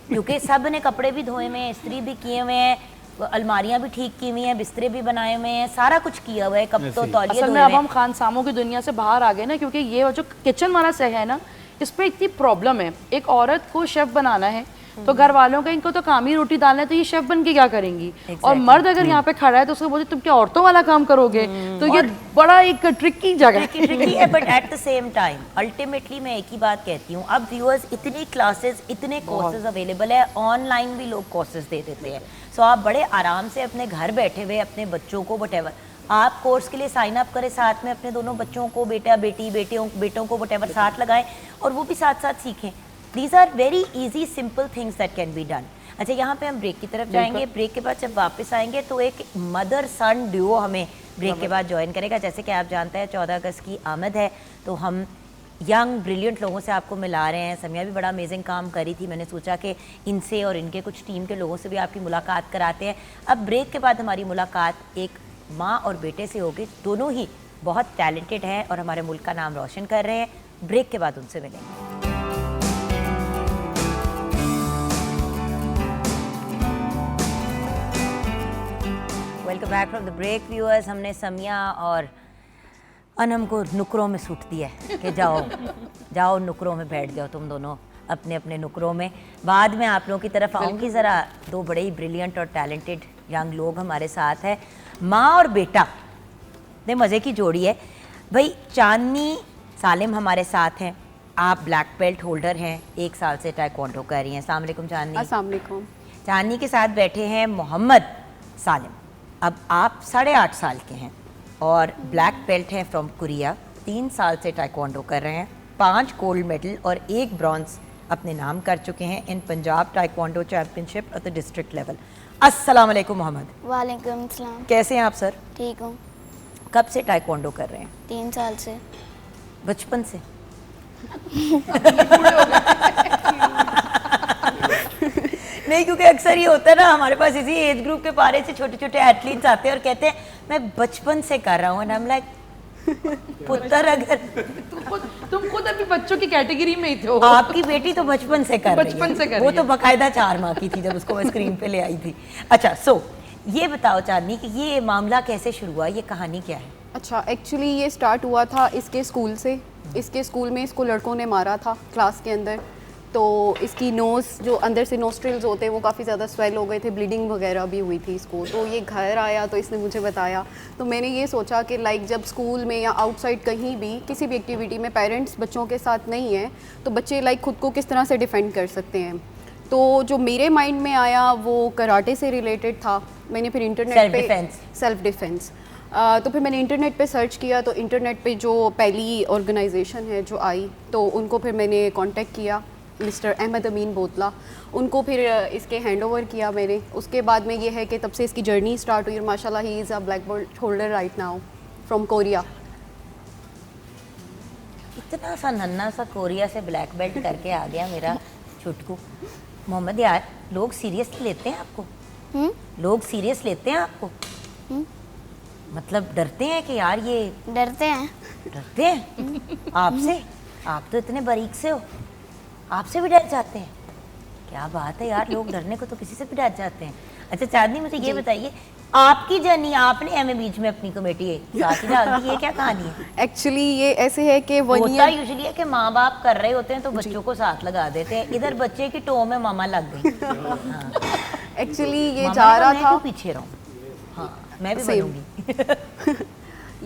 क्योंकि सब ने कपड़े भी धोए हुए हैं, इस्त्री भी किए हुए हैं, अलमारियां भी ठीक की हुई हैं, बिस्तरे भी बनाए हुए हैं, सारा कुछ किया हुआ है, कब तो तौलिए असल में अब हम खानसामों की दुनिया से बाहर आ गए ना, क्योंकि ये जो किचन वाला सह है ना, इस पर इतनी प्रॉब्लम है। एक औरत को शेफ बनाना है तो घर वालों का इनको तो काम ही रोटी डालना है, तो ये शेफ बन के क्या करेंगी? और मर्द अगर यहाँ पे खड़ा है तो उसको बोलते तुम क्या औरतों वाला काम करोगे? तो ये बड़ा एक ट्रिकी जगह है। But at the same time ultimately मैं एक ही बात कहती हूँ, अब व्यूअर्स इतनी क्लासेस, इतने कोर्सेज अवेलेबल है, ऑनलाइन भी लोग कोर्सेज दे देते हैं। सो आप बड़े आराम से अपने घर बैठे हुए अपने बच्चों को वटेवर आप कोर्स के लिए साइन अप करें, साथ में अपने दोनों बच्चों को, बेटा बेटी बेटों को वटेवर साथ लगाएं और वो भी साथ साथ सीखें। These are very easy simple things that can be done। अच्छा, यहाँ पे हम ब्रेक की तरफ जाएंगे। ब्रेक के बाद जब वापस आएंगे तो एक मदर सन ड्यूओ हमें ब्रेक के बाद ज्वाइन करेगा। जैसे कि आप जानते हैं 14 अगस्त की आमद है, तो हम यंग ब्रिलियंट लोगों से आपको मिला रहे हैं। समिया भी बड़ा अमेजिंग काम करी थी, मैंने सोचा कि इनसे और इनके कुछ टीम के लोगों से भी आपकी मुलाकात कराते हैं। अब ब्रेक के बाद हमारी मुलाकात एक माँ और बेटे से होगी, दोनों ही बहुत टैलेंटेड हैं और हमारे मुल्क का नाम रोशन कर रहे हैं। ब्रेक के बाद उनसे मिलेंगे। Welcome back from the break viewers. हमने समिया और अनम को नुकरों में सूट दिया है कि जाओ नुकरों में बैठ जाओ तुम दोनों अपने अपने नुकरों में। बाद में आप लोगों की तरफ आऊँगी। ज़रा दो बड़े ही ब्रिलियंट और टैलेंटेड यंग लोग हमारे साथ हैं, माँ और बेटा ने मज़े की जोड़ी है भाई। चांदनी सालिम हमारे साथ हैं, आप ब्लैक बेल्ट होल्डर हैं, 1 साल से ताइक्वांडो कर रही हैं। अस्सलाम वालेकुम चांदनी। अस्सलाम वालेकुम। चांदनी के साथ बैठे हैं मोहम्मद सालिम, अब आप 8.5 साल के हैं और ब्लैक बेल्ट हैं फ्रॉम कोरिया, 3 साल से ताइक्वांडो कर रहे हैं, 5 गोल्ड मेडल और 1 ब्रॉन्ज अपने नाम कर चुके हैं in Punjab taekwondo championship at the district level. अस्सलाम वालेकुम मोहम्मद। वालेकुम सलाम। कैसे हैं आप सर? ठीक हूँ। कब से ताइक्वांडो कर रहे हैं? 3 साल से। बचपन से? नहीं, क्योंकि अक्सर ये होता है ना, हमारे पास इसी एज ग्रुप के पारे से छोटे छोटे एथलीट्स आते हैं और कहते हैं मैं बचपन से कर रहा हूँ, एंड आई एम लाइक पुत्र अगर तुम खुद अभी बच्चों की कैटेगरी में ही थे। आपकी बेटी तो बचपन से कर रही है, बचपन से कर वो रही तो है। बकायदा 4 माह की थी जब उसको मैं स्क्रीन पे ले आई थी। अच्छा, सो ये बताओ चांदनी कि ये मामला कैसे शुरू हुआ, ये कहानी क्या है? अच्छा, एक्चुअली ये स्टार्ट हुआ था इसके स्कूल से। इसके स्कूल में इसको लड़कों ने मारा था क्लास के अंदर, तो इसकी नोज़ जो अंदर से नोस्ट्रिल्स होते हैं वो काफ़ी ज़्यादा स्वेल हो गए थे, ब्लीडिंग वगैरह भी हुई थी इसको। तो ये घर आया तो इसने मुझे बताया, तो मैंने ये सोचा कि लाइक जब स्कूल में या आउटसाइड कहीं भी किसी भी एक्टिविटी में पेरेंट्स बच्चों के साथ नहीं है तो बच्चे लाइक खुद को किस तरह से डिफेंड कर सकते हैं। तो जो मेरे माइंड में आया वो कराटे से रिलेटेड था। मैंने फिर इंटरनेट पे सेल्फ डिफेंस तो फिर मैंने इंटरनेट पे सर्च किया, तो इंटरनेट पे जो पहली ऑर्गेनाइजेशन है जो आई तो उनको फिर मैंने कांटेक्ट किया, मिस्टर अहमद अमीन बोतला, उनको फिर इसके हैंड ओवर किया मैंने। उसके बाद में ये है कि तब से इसकी जर्नी स्टार्ट हुई और माशाल्लाह he is a black belt holder right now from Korea. इतना सा नन्ना सा कोरिया से ब्लैक बेल्ट करके आ गया मेरा छुटकू। मोहम्मद यार, लोग सीरियस लेते हैं आपको? लोग सीरियस लेते हैं आपको? मतलब डरते हैं कि यार ये डरते हैं। डरते हैं आपसे? आप तो इतने बारीक से हो, आपसे भी डर जाते हैं? क्या बात है यार, लोग डरने को तो किसी से भी डर जाते हैं। अच्छा चांदनी, मुझे ये बताइए आपकी जर्नी, आपने एमए बीच में अपनी कमेटी साथ ही डाल दी, ये क्या कहानी है? एक्चुअली ये ऐसे है कि होता यूजुअली है कि माँ बाप कर रहे होते हैं तो बच्चों को साथ लगा देते हैं, इधर बच्चे की टो में मामा लग गई। एक्चुअली ये जा रहा था, मैं पीछे रहूं, हाँ मैं भी बनूंगी।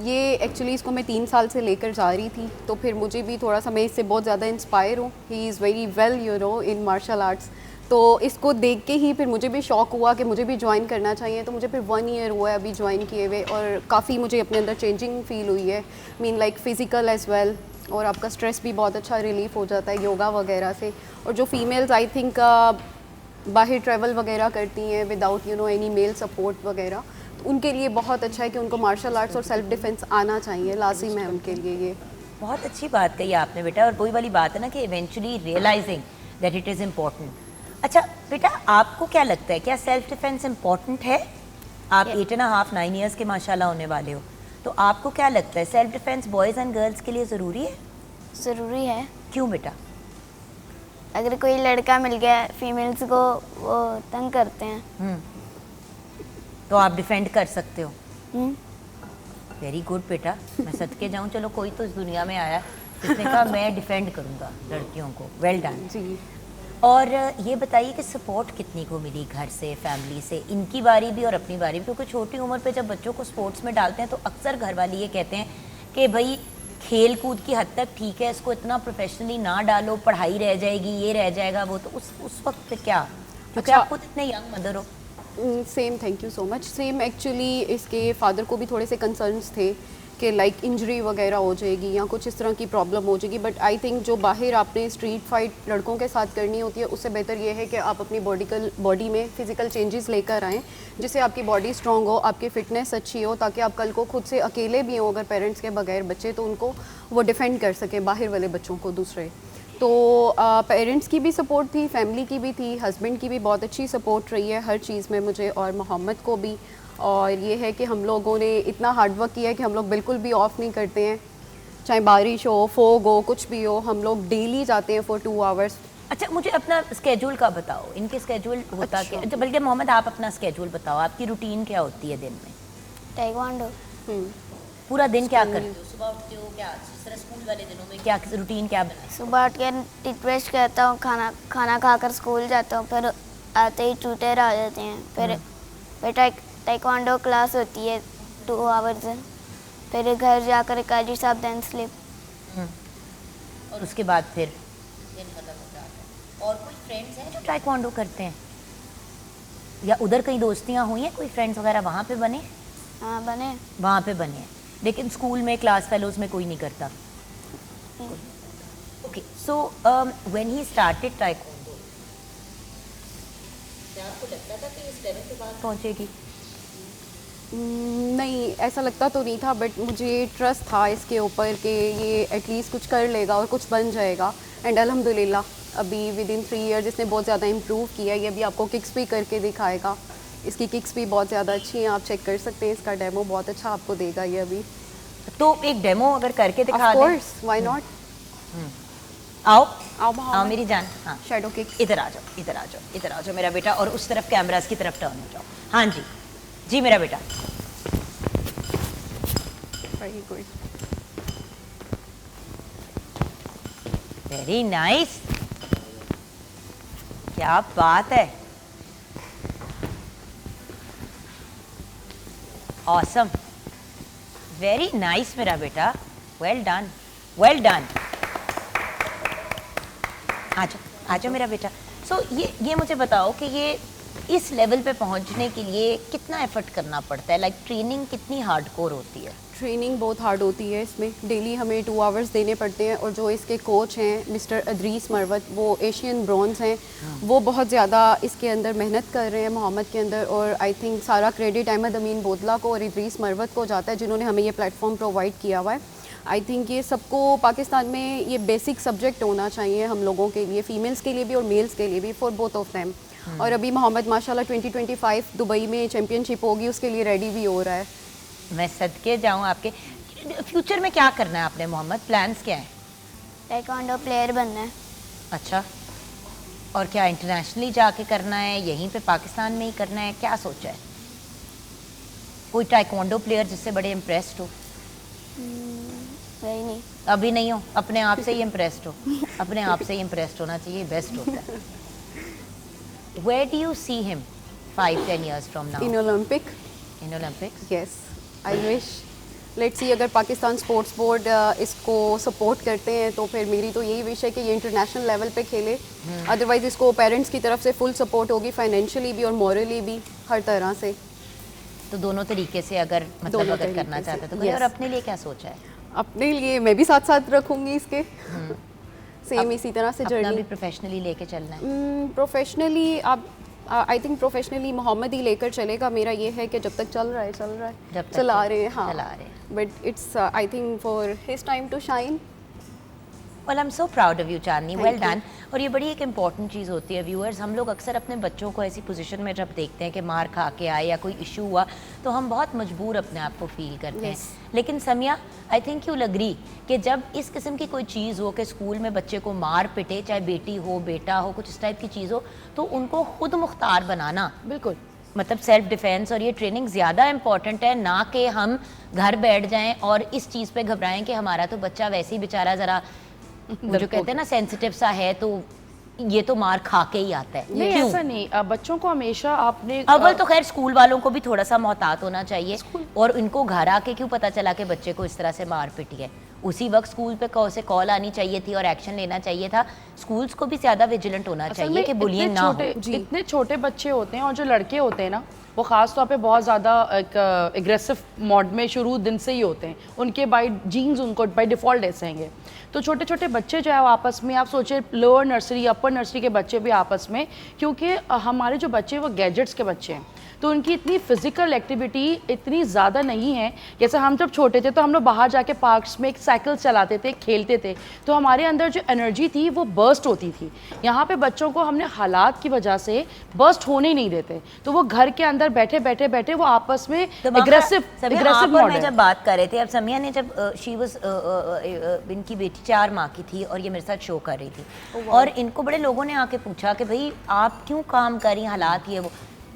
ये एक्चुअली इसको मैं 3 साल से लेकर जा रही थी, तो फिर मुझे भी थोड़ा सा, मैं इससे बहुत ज़्यादा इंस्पायर हूँ। He is very well you know in martial arts, तो इसको देख के ही फिर मुझे भी शौक़ हुआ कि मुझे भी ज्वाइन करना चाहिए। तो मुझे फिर 1 ईयर हुआ है अभी ज्वाइन किए हुए, और काफ़ी मुझे अपने अंदर चेंजिंग फील हुई है, mean like physical as well, और आपका स्ट्रेस भी बहुत अच्छा रिलीफ हो जाता है योगा वगैरह से। और जो फीमेल्स आई थिंक बाहर ट्रैवल वगैरह करती हैं without you know any male support वगैरह, तो उनके लिए बहुत अच्छा है कि उनको मार्शल आर्ट्स और सेल्फ डिफेंस आना चाहिए, लाजिम है उनके लिए। ये बहुत अच्छी बात कही आपने बेटा, और वही वाली बात है ना कि eventually realising that it is important. अच्छा बेटा, आपको क्या लगता है, क्या सेल्फ डिफेंस इम्पोर्टेंट है? आप 8.5 9 ईयर्स के माशाल्लाह होने वाले हो, तो आपको क्या लगता है self defence boys and girls के लिए ज़रूरी है? ज़रूरी है। क्यों बेटा? अगर कोई लड़का मिल गया फीमेल्स को, वो तंग करते हैं, तो आप डिफेंड कर सकते हो। वेरी गुड बेटा, मैं सदके जाऊँ, चलो कोई तो इस दुनिया में आया जिसने कहा मैं डिफेंड करूँगा लड़कियों को। वेल डन जी। और ये बताइए कि सपोर्ट कितनी को मिली घर से, फैमिली से, इनकी बारी भी और अपनी बारी भी? क्योंकि छोटी उम्र पे जब बच्चों को स्पोर्ट्स में डालते हैं तो अक्सर घर वाले ये कहते हैं कि भाई खेल कूद की हद तक ठीक है, इसको इतना प्रोफेशनली ना डालो, पढ़ाई रह जाएगी, ये रह जाएगा वो। तो उस वक्त पे क्या, क्योंकि आप खुद इतने यंग मदर हो? Same, thank you so much. Same actually इसके फादर को भी थोड़े से कंसर्न्स थे कि लाइक इंजरी वगैरह हो जाएगी या कुछ इस तरह की प्रॉब्लम हो जाएगी, बट आई थिंक जो बाहर आपने स्ट्रीट फाइट लड़कों के साथ करनी होती है उससे बेहतर ये है कि आप अपनी बॉडी में फ़िज़िकल चेंजेस लेकर आएँ, जिससे आपकी बॉडी स्ट्रॉन्ग हो, आपकी फ़िटनेस अच्छी हो, ताकि आप कल को खुद से अकेले भी हो अगर पेरेंट्स के बगैर बच्चे, तो उनको वो डिफेंड कर सकें बाहर वाले बच्चों को दूसरे। तो पेरेंट्स की भी सपोर्ट थी, फैमिली की भी थी, हस्बैंड की भी बहुत अच्छी सपोर्ट रही है हर चीज़ में मुझे, और मोहम्मद को भी। और ये है कि हम लोगों ने इतना हार्ड वर्क किया है कि हम लोग बिल्कुल भी ऑफ नहीं करते हैं, चाहे बारिश हो, फोग हो, कुछ भी हो, हम लोग डेली जाते हैं फॉर 2 आवर्स। अच्छा, मुझे अपना स्केड्यूल का बताओ, इनके स्केड्यूल होता क्या? अच्छा, बल्कि मोहम्मद आप अपना स्केड्यूल बताओ, आपकी रूटीन क्या होती है दिन में? ताइक्वांडो। पूरा दिन क्या करते हो? सुबह उठते हो, क्या जिस तरह स्कूल वाले दिनों में क्या रूटीन क्या बनाते हो? सुबह उठ के टिटवेस्ट करता हूँ, खाना खाकर स्कूल जाता हूँ, फिर आते ही ट्यूटर आ जाते हैं, फिर ताइक्वांडो क्लास होती है 2 आवर्स, फिर घर जाकर काजी साहब देन स्लिप, और उसके बाद फिर दिन खत्म हो जाता है। और कोई फ्रेंड्स हैं जो ताइक्वांडो करते हैं, या उधर कहीं दोस्तियाँ हुई हैं, कोई फ्रेंड्स वगैरह वहाँ पे बने? हाँ बने, वहाँ पे बने हैं, लेकिन स्कूल में क्लास फेलोज में कोई नहीं करता? Okay, so when he started taekwondo, क्या आपको लगता था कि इस लेवल पे बात पहुँचेगी? नहीं, ऐसा लगता तो नहीं था, बट मुझे ट्रस्ट था इसके ऊपर कि ये एटलीस्ट कुछ कर लेगा और कुछ बन जाएगा। एंड अल्हम्दुलिल्लाह अभी विद इन 3 ईयर्स इसने बहुत ज़्यादा इम्प्रूव किया। ये अभी आपको किक्स भी करके दिखाएगा, इसकी किक्स भी बहुत ज़्यादा अच्छी हैं, आप चेक कर सकते हैं, इसका डेमो बहुत अच्छा आपको देगा ये अभी। तो एक डेमो अगर करके दिखा ऑफ दें। Course, why not. आओ आओ आओ मेरी जान। हाँ शैडो किक। इधर आ जाओ, इधर आ जाओ, इधर आ जाओ मेरा बेटा, और उस तरफ कैमरास की तरफ टर्न हो जाओ। हाँ जी जी मेरा बेटा। Very good. वेरी नाइस, क्या बात है, ऑसम, वेरी नाइस मेरा बेटा, वेल डन, वेल डन। आ जाओ मेरा बेटा। सो ये मुझे बताओ कि ये इस लेवल पे पहुंचने के लिए कितना एफर्ट करना पड़ता है, लाइक ट्रेनिंग कितनी हार्डकोर होती है? ट्रेनिंग बहुत हार्ड होती है इसमें, डेली हमें 2 आवर्स देने पड़ते हैं, और जो इसके कोच हैं मिस्टर अदरीस मरवत, वो एशियन ब्रॉन्ज हैं, वो बहुत ज़्यादा इसके अंदर मेहनत कर रहे हैं मोहम्मद के अंदर, और आई थिंक सारा क्रेडिट अहमद अमीन बोदला को और अदरीस मरवत को जाता है, जिन्होंने हमें ये प्लेटफॉर्म प्रोवाइड किया हुआ है। आई थिंक ये सबको पाकिस्तान में ये बेसिक सब्जेक्ट होना चाहिए हम लोगों के लिए, फ़ीमेल्स के लिए भी और मेल्स के लिए भी, फॉर बोथ ऑफ देम। और अभी मोहम्मद माशाल्लाह 2025 दुबई में चैम्पियनशिप होगी, उसके लिए रेडी भी हो रहा है। मैं सदके जाऊं आपके। फ्यूचर में क्या करना है आपने मोहम्मद, प्लान्स क्या हैं? ताइक्वांडो प्लेयर बनना है। अच्छा, और क्या इंटरनेशनली जाके करना है, यहीं पे पाकिस्तान में ही करना है, क्या सोचा है? कोई टाइक्वांडो प्लेयर जिससे बड़े इम्प्रेस्ड हो? वही नहीं, अभी नहीं हो, अपने आप से ही इम्प्रेस्ड हो। अपने आप से ही इम्प्रेस्ड होना चाहिए, बेस्ट होता है। Where do you see him 5-10 years from now? In Olympic. In Olympics? Yes, I wish. Let's see, अगर पाकिस्तान स्पोर्ट्स बोर्ड इसको सपोर्ट करते हैं तो फिर मेरी तो यही विश है कि ये इंटरनेशनल लेवल पे खेले। अदरवाइज इसको पेरेंट्स की तरफ से फुल सपोर्ट होगी, फाइनेंशियली भी और मॉरली भी, हर तरह से। तो दोनों तरीके से अगर मतलब दोनों अगर तरीके करना से, चाहते तो करें। yes. और अपने लिए क्या सोचा है? अपने लिए मैं भी साथ साथ रखूँगी इसके, सेम इसी तरह से अपना भी जर्नी। प्रोफेशनली लेके चलना है? प्रोफेशनली आप आई थिंक प्रोफेशनली मोहम्मद ही लेकर चलेगा। मेरा ये है कि जब तक चल रहा है जब तक चला रहे हैं, हाँ चला रहे हैं। But it's I think for his time to shine. Well, I'm so proud of you, Chandni, Thank well you. done। और ये बड़ी एक इम्पॉर्टेंट चीज़ होती है व्यूअर्स, हम लोग अक्सर अपने बच्चों को ऐसी पोजीशन में जब देखते हैं कि मार खा के आए या कोई इशू हुआ, तो हम बहुत मजबूर अपने आप को फील करते Yes. हैं। लेकिन Samia, I think you will agree कि जब इस किस्म की कोई चीज़ हो कि स्कूल में बच्चे को मार पिटे, चाहे बेटी हो बेटा हो, कुछ इस टाइप की चीज़ हो, तो उनको खुद मुख्तार बनाना, बिल्कुल मतलब सेल्फ डिफेंस और ये ट्रेनिंग ज़्यादा इम्पॉर्टेंट है, ना कि हम घर बैठ जाएं और इस चीज़ पे घबराएं कि हमारा तो बच्चा वैसे ही बेचारा ज़रा वो जो कहते हैं ना सेंसिटिव सा है, तो ये तो मार खा के ही आता है। नहीं, क्यों? ऐसा नहीं। बच्चों को हमेशा आपने अव्वल तो खैर स्कूल वालों को भी थोड़ा सा मोहतात होना चाहिए, और इनको घर आके क्यों पता चला कि बच्चे को इस तरह से मार पिटी है, उसी वक्त स्कूल पे से कॉल आनी चाहिए थी और एक्शन लेना चाहिए था। स्कूल्स को भी ज़्यादा विजिलेंट होना असल चाहिए में कि बुलियिंग ना हो। इतने छोटे बच्चे होते हैं, और जो लड़के होते हैं ना, वो ख़ास तौर पे बहुत ज़्यादा एक एग्रेसिव मोड में शुरू दिन से ही होते हैं, उनके बाय जीन्स उनको बाय डिफ़ॉल्ट ऐसे हैं। तो छोटे छोटे बच्चे जो है वो आपस में, आप सोचिए लोअर नर्सरी अपर नर्सरी के बच्चे भी आपस में, क्योंकि हमारे जो बच्चे वो गैजेट्स के बच्चे हैं, तो उनकी इतनी फिजिकल एक्टिविटी इतनी ज़्यादा नहीं है। जैसे हम जब छोटे थे तो हम लोग बाहर जाके पार्क्स में साइकिल चलाते थे, खेलते थे, तो हमारे अंदर जो एनर्जी थी वो बर्स्ट होती थी। यहाँ पे बच्चों को हमने हालात की वजह से बर्स्ट होने ही नहीं देते, तो वो घर के अंदर बैठे बैठे बैठे वो आपस में एग्रेसिव मैं जब बात कर रहे थे, अब समिया ने जब शी वाज इनकी बेटी 4 माह की थी और ये मेरे साथ शो कर रही थी, और इनको बड़े लोगों ने आके पूछा कि भाई आप क्यों काम कर रही हैं, हालात ये वो।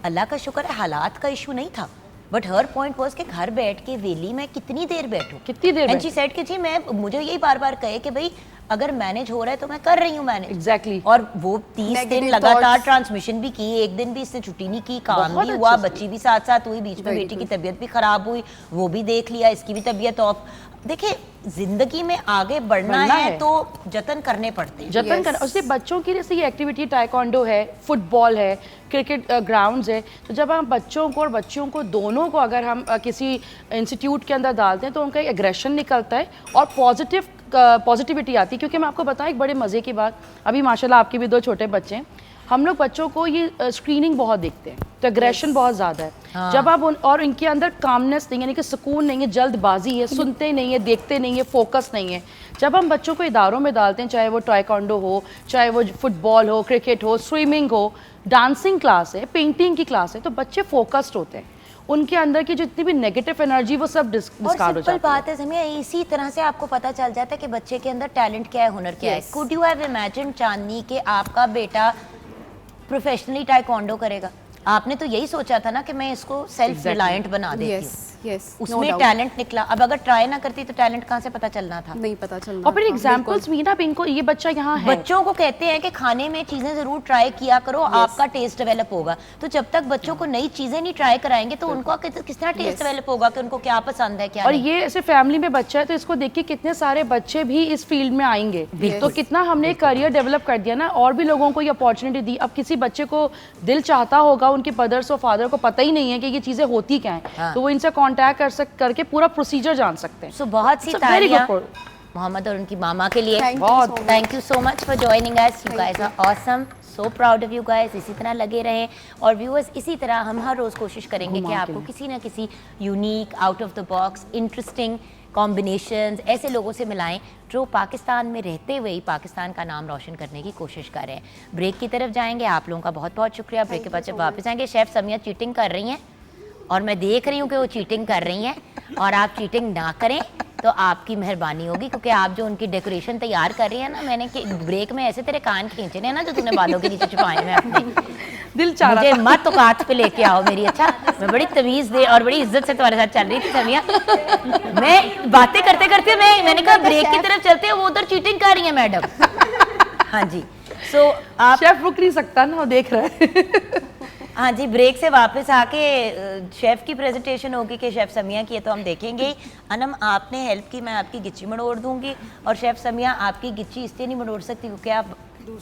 अल्लाह का शुक्र है हालात का इशू नहीं था, बट हर पॉइंट वाज कि घर बैठ के वेली में कितनी देर बैठूं, कितनी देर। एंड शी सेड कि जी मैं, मुझे यही बार बार कहे कि भाई अगर मैनेज हो रहा है तो मैं कर रही हूँ मैनेज। एग्जैक्टली। और वो 30 दिन लगातार ट्रांसमिशन भी की, एक दिन भी इसने छुट्टी नहीं की, काम भी हुआ, बच्ची भी साथ साथ हुई, बीच में बेटी की तबीयत भी खराब हुई, वो भी देख लिया, इसकी भी तबीयत ऑफ। देखिए जिंदगी में आगे बढ़ना है तो जतन करने पड़ते हैं, जतन करना। उससे बच्चों की जैसे ये एक्टिविटी टाइक्वांडो है, फुटबॉल है, क्रिकेट ग्राउंड्स है, तो जब हम बच्चों को और बच्चियों को दोनों को अगर हम किसी इंस्टीट्यूट के अंदर डालते हैं तो उनका एग्रेशन निकलता है और पॉजिटिविटी आती है। क्योंकि मैं आपको बताऊं एक बड़े मज़े की बात, अभी माशाल्लाह आपके भी 2 छोटे बच्चे हैं, हम लोग बच्चों को ये स्क्रीनिंग बहुत देखते हैं, तो एग्रेशन बहुत ज़्यादा है। जब आप और इनके अंदर कामनेस नहीं है, यानी कि सुकून नहीं है, जल्दबाजी है, सुनते नहीं है, देखते नहीं है, फोकस नहीं है। जब हम बच्चों को इदारों में डालते हैं, चाहे वो टाइकोंडो हो, चाहे वो फुटबॉल हो, क्रिकेट हो, स्विमिंग हो, डांसिंग क्लास है, पेंटिंग की क्लास है, तो बच्चे फोकस्ड होते हैं। उनके अंदर की जितनी भी नेगेटिव एनर्जी वो सब डिस्कार्ड हो जाती है। बात है समिया, इसी तरह से आपको पता चल जाता है कि बच्चे के अंदर टैलेंट क्या है, हुनर क्या है। कुड यू हैव इमेजिन चांदनी कि आपका बेटा प्रोफेशनली टाइकोंडो करेगा? आपने तो यही सोचा था ना कि मैं इसको सेल्फ रिलायंट बना देती हूँ। उसमें टैलेंट निकला। अब अगर ट्राई ना करती तो टैलेंट कहाँ से पता चलना था? नहीं पता चलना। और फिर एग्जांपल्स भी ना, इनको ये बच्चा यहाँ है। बच्चों को कहते हैं कि खाने में चीजें जरूर ट्राई किया करो, आपका टेस्ट डेवलप होगा। तो जब तक बच्चों को नई चीजें नहीं ट्राई कराएंगे तो उनको किस तरह टेस्ट डेवलप होगा कि उनको क्या पसंद है, क्या और नहीं। ये ऐसे फैमिली में बच्चा है तो इसको देख के कितने सारे बच्चे भी इस फील्ड में आएंगे। तो कितना हमने करियर डेवलप कर दिया ना, और भी लोगों को ये अपॉर्चुनिटी दी। अब किसी बच्चे को दिल चाहता होगा, उनके मदर्स और फादर को पता ही नहीं है कि ये चीजें होती क्या हैं, तो वो इनसे कांटेक्ट करके पूरा प्रोसीजर जान सकते हैं। सो बहुत सी तालियां मोहम्मद और उनकी मामा के लिए। बहुत thank you so much for joining us. You guys are awesome, so proud of you guys. इसी तरह लगे रहें। और व्यूअर्स, इसी तरह हम हर रोज़ कोशिश करेंगे कि आपको किसी ना किसी unique, out of the box, interesting combinations ऐसे लोगों से मिलाएं जो पाकिस्तान में रहते हुए ही पाकिस्तान का नाम रोशन करने की कोशिश कर रहे हैं। ब्रेक की तरफ जाएंगे। आप लोगों का बहुत बहुत शुक्रिया। ब्रेक के बाद जब वापस आएंगे, शेफ़ समिया चीटिंग कर रही हैं और मैं देख रही हूँ कि वो चीटिंग कर रही हैं, और आप चीटिंग ना करें तो आपकी मेहरबानी होगी, क्योंकि आप जो उनकी डेकोरेशन तैयार कर रही है ना, मैंने ब्रेक में ऐसे तेरे कान खींचे ना जो तूने बालों के नीचे छुपाए हैं अपने। दिल चाह रहा मुझे था। मत औकात पे लेके आओ मेरी। अच्छा, मैं बड़ी तमीज़ दे और बड़ी इज्जत से तुम्हारे साथ चल रही थी समिया। मैं बातें करते करते मैंने कहा ब्रेक की तरफ चलते हैं, वो उधर चीटिंग कर रही है मैडम। हाँ जी, सो आप शेफ रुक नहीं सकता ना, वो देख रहा है। हाँ जी, ब्रेक से वापस आके शेफ़ की प्रेजेंटेशन होगी कि शेफ़ समिया की है तो हम देखेंगे ही। अनम, आपने हेल्प की, मैं आपकी गिच्ची मड़ोड़ दूंगी, और शेफ़ समिया आपकी गिच्ची इसलिए नहीं मड़ोड़ सकती क्योंकि आप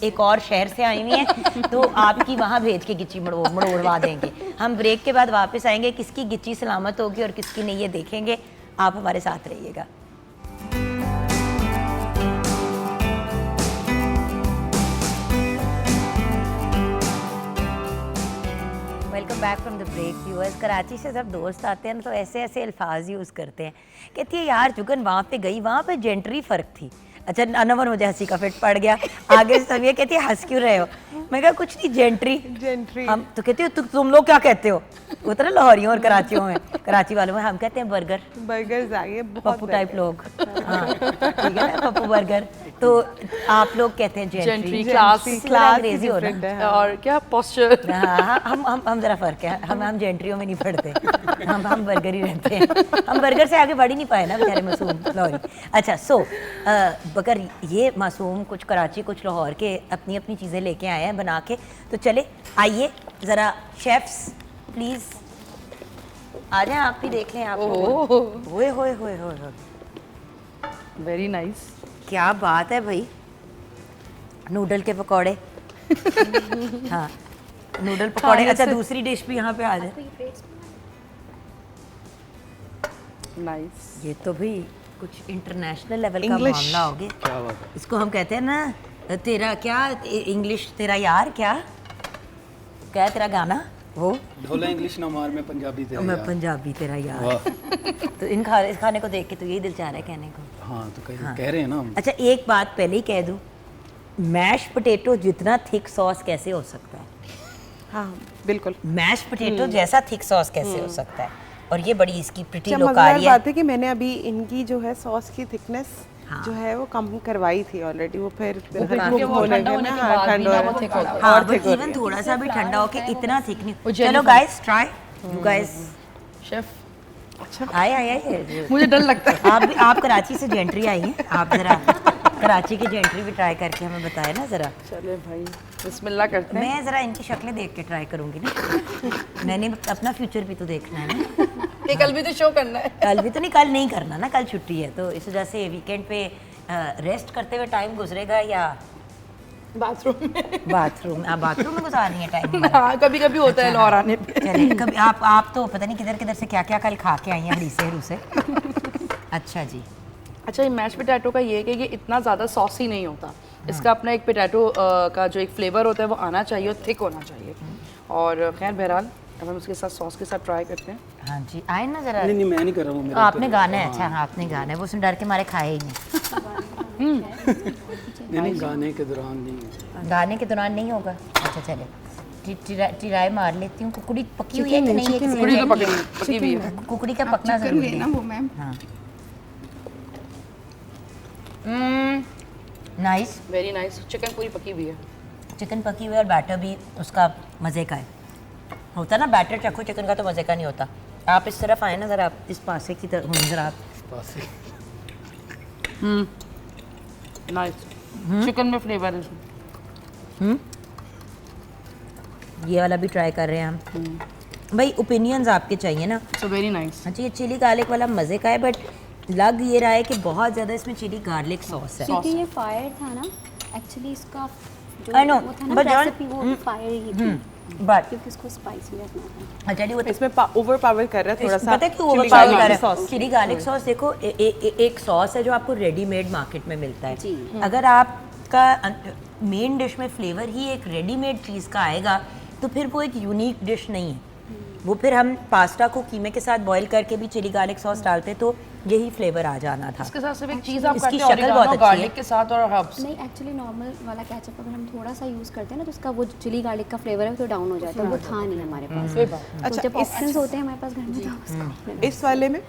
एक और शहर से आई हुई हैं, तो आपकी वहाँ भेज के गिच्ची मड़ोड़वा देंगे। हम ब्रेक के बाद वापस आएंगे, किसकी गिच्ची सलामत होगी और किसकी नहीं, ये देखेंगे। आप हमारे साथ रहिएगा। Welcome back from the break viewers. Karachi से जब दोस्त आते हैं ना तो ऐसे ऐसे अल्फाज यूज़ करते हैं, कहती है यार जुगन वहाँ पे गई, वहाँ पे जेंट्री फ़र्क थी। अच्छा, अनवर मुझे हंसी का फिट पड़ गया। आगे समिया कहती है हंस क्यों रहे हो? मैं कहा कुछ नहीं, जेंट्री। हम तो कहती हो तुम लोग क्या कहते हो? वो तो ना लाहौरियों और कराचियों में, कराची वालों में हम कहते हैं बर्गर। बर्गर्स आ गए, पप्पू टाइप लोग। हाँ ठीक है ना, पप्पू बर्गर। तो आप लोग कहते हैं जेंट्री। क्लास अंग्रेजी हो रहा है। और क्या पोस्चर। हाँ, हम जरा फर्क है, हम जेंट्रियों में नहीं पढ़ते, हम बर्गर ही रहते हैं। हम बर्गर से आगे बढ़ ही नहीं पाए ना बेचारे मासूम लाहौरी। अच्छा, सो बकर ये मासूम कुछ कराची कुछ लाहौर के अपनी अपनी चीज़ें लेके आए हैं बना के, तो चले आइए ज़रा शेफ्स प्लीज़ आ जाएं, आप भी देख लें। आप होए होए होए होए, वेरी नाइस। क्या बात है भाई, नूडल के पकौड़े। हाँ, नूडल पकौड़े। अच्छा, दूसरी डिश भी यहाँ पे आ जाए। नाइस। ये तो भी कुछ इंटरनेशनल लेवल का मामला हो गया। इसको हम कहते हैं ना, तेरा क्या इंग्लिश, तेरा यार क्या क्या तेरा गाना वो ढोला इंग्लिश ना मार, मैं पंजाबी तेरा मैं यार। पंजाबी तेरा यार। तो इस खाने को देख के तो यही दिल चाह रहा है कहने को। हाँ तो कह रहे हैं ना हम। अच्छा, एक बात पहले ही कह दूं, मैश पोटैटो जितना थिक सॉस कैसे हो सकता है? हाँ बिल्कुल, मैश पोटैटो जैसा थिक सॉस कैसे हो सकता है? और ये बड़ी इसकी प्रिटी मज़ेदार लोकारी है। बात है कि मैंने अभी इनकी जो है सॉस की थिकनेस जो है वो कम करवाई थी ऑलरेडी। वो फिर हाँ, बट इवन थोड़ा सा भी ठंडा होके इतना थिक नहीं। चलो guys, try you guys. Chef अच्छा, आए मुझे डर लगता है। आप कराची से जेंट्री आई हैं, आप जरा कराची की जेंट्री भी ट्राई करके हमें बताएं ना जरा। चले भाई, बिस्मिल्लाह करते हैं। मैं जरा इनकी शक्लें देख के ट्राई करूंगी ना। मैंने अपना फ्यूचर भी तो देखना है ना। ये कल भी तो शो करना है। कल भी तो नहीं, कल नहीं करना ना, कल छुट्टी है, तो इस वजह से वीकेंड पे रेस्ट करते हुए टाइम गुजरेगा या बाथरूम में। बाथरूम में गुजार रही है टाइम? हाँ, कभी कभी होता है लाहौर आने पे। चलिए, कभी आप तो पता नहीं किधर किधर से क्या क्या कल खा के आई हैं हरी से। अच्छा जी। अच्छा, ये मैश पोटैटो का ये है कि ये इतना ज़्यादा सॉसी नहीं होता। इसका अपना एक पोटैटो का जो एक फ्लेवर होता है वो आना चाहिए और थिक होना चाहिए। और खैर बहरहाल अब हम उसके साथ सॉस के साथ ट्राई करते हैं। हाँ जी, आए ना जरा। नहीं मैं नहीं कर रहा हूँ, मेरा आपने गाना है। अच्छा हाँ, आपने गाना है, वो उसने डर के मारे खाए ही नहीं। नहीं गाने के दौरान नहीं। गाने के दौरान नहीं होगा। अच्छा चले, ट्राई मार लेती हूँ। कुकड़ी पकी हुई है कि नहीं है? कुकड़ी तो पकी हुई है। कुकड़ी का पकना जरूरी है ना वो मैम। हाँ। Nice, very nice. चिकन पूरी पकी हुई है। चिकन पकी हुई है और बैटर भी उसका मज़े का है। होता ना बैटर चखो चिकन का तो मज़े का नहीं होता। आप इस तरफ आए ना ज़रा, आप इस पासे की तरफ ज़रा आप। नाइस, चिकन में फ्लेवर है। ये वाला भी ट्राई कर रहे हैं हम। भाई ओपिनियंस आपके चाहिए ना। So very nice. अच्छा, ये चिली गार्लिक वाला मज़े का है, बट लग ये रहा है कि बहुत ज़्यादा इसमें चिली गार्लिक सॉस है। क्योंकि ये फायर था ना, एक्चुअली इसका जो I know, वो था ना but don't- रेसिपी, वो फायर ही थी बट क्योंकि इसको स्पाइसी रखना था। अच्छा जी, वो इसमें ओवर पावर कर रहा है थोड़ा सा। पता है क्यों chili ओवरपावर garlic कर रहा sauce। है? चिली गार्लिक सॉस देखो, एक सॉस है जो आपको रेडीमेड मार्केट में मिलता है। जी। अगर आपका मेन डिश में फ्लेवर ही एक रेडीमेड चीज़ का आएगा तो फिर वो एक यूनिक डिश नहीं है। वो फिर हम पास्ता को कीमे के साथ बॉईल करके भी चिली गार्लिक सॉस डालते तो यही फ्लेवर आ जाना था। इसके साथ सिर्फ एक चीज़ आप इसकी करते हैं, शक्ल बहुत अच्छी है। गार्लिक के साथ और हर्ब्स। नहीं, एक्चुअली नॉर्मल वाला केचप अगर हम थोड़ा सा यूज़ करते हैं ना तो उसका वो चिली गार्लिक का फ्लेवर है तो डाउन हो जाता है। वो था नहीं हमारे पास। अच्छा, तो जब ऑप्शंस होते हैं हमारे पास घर में तो उसको इस वाले में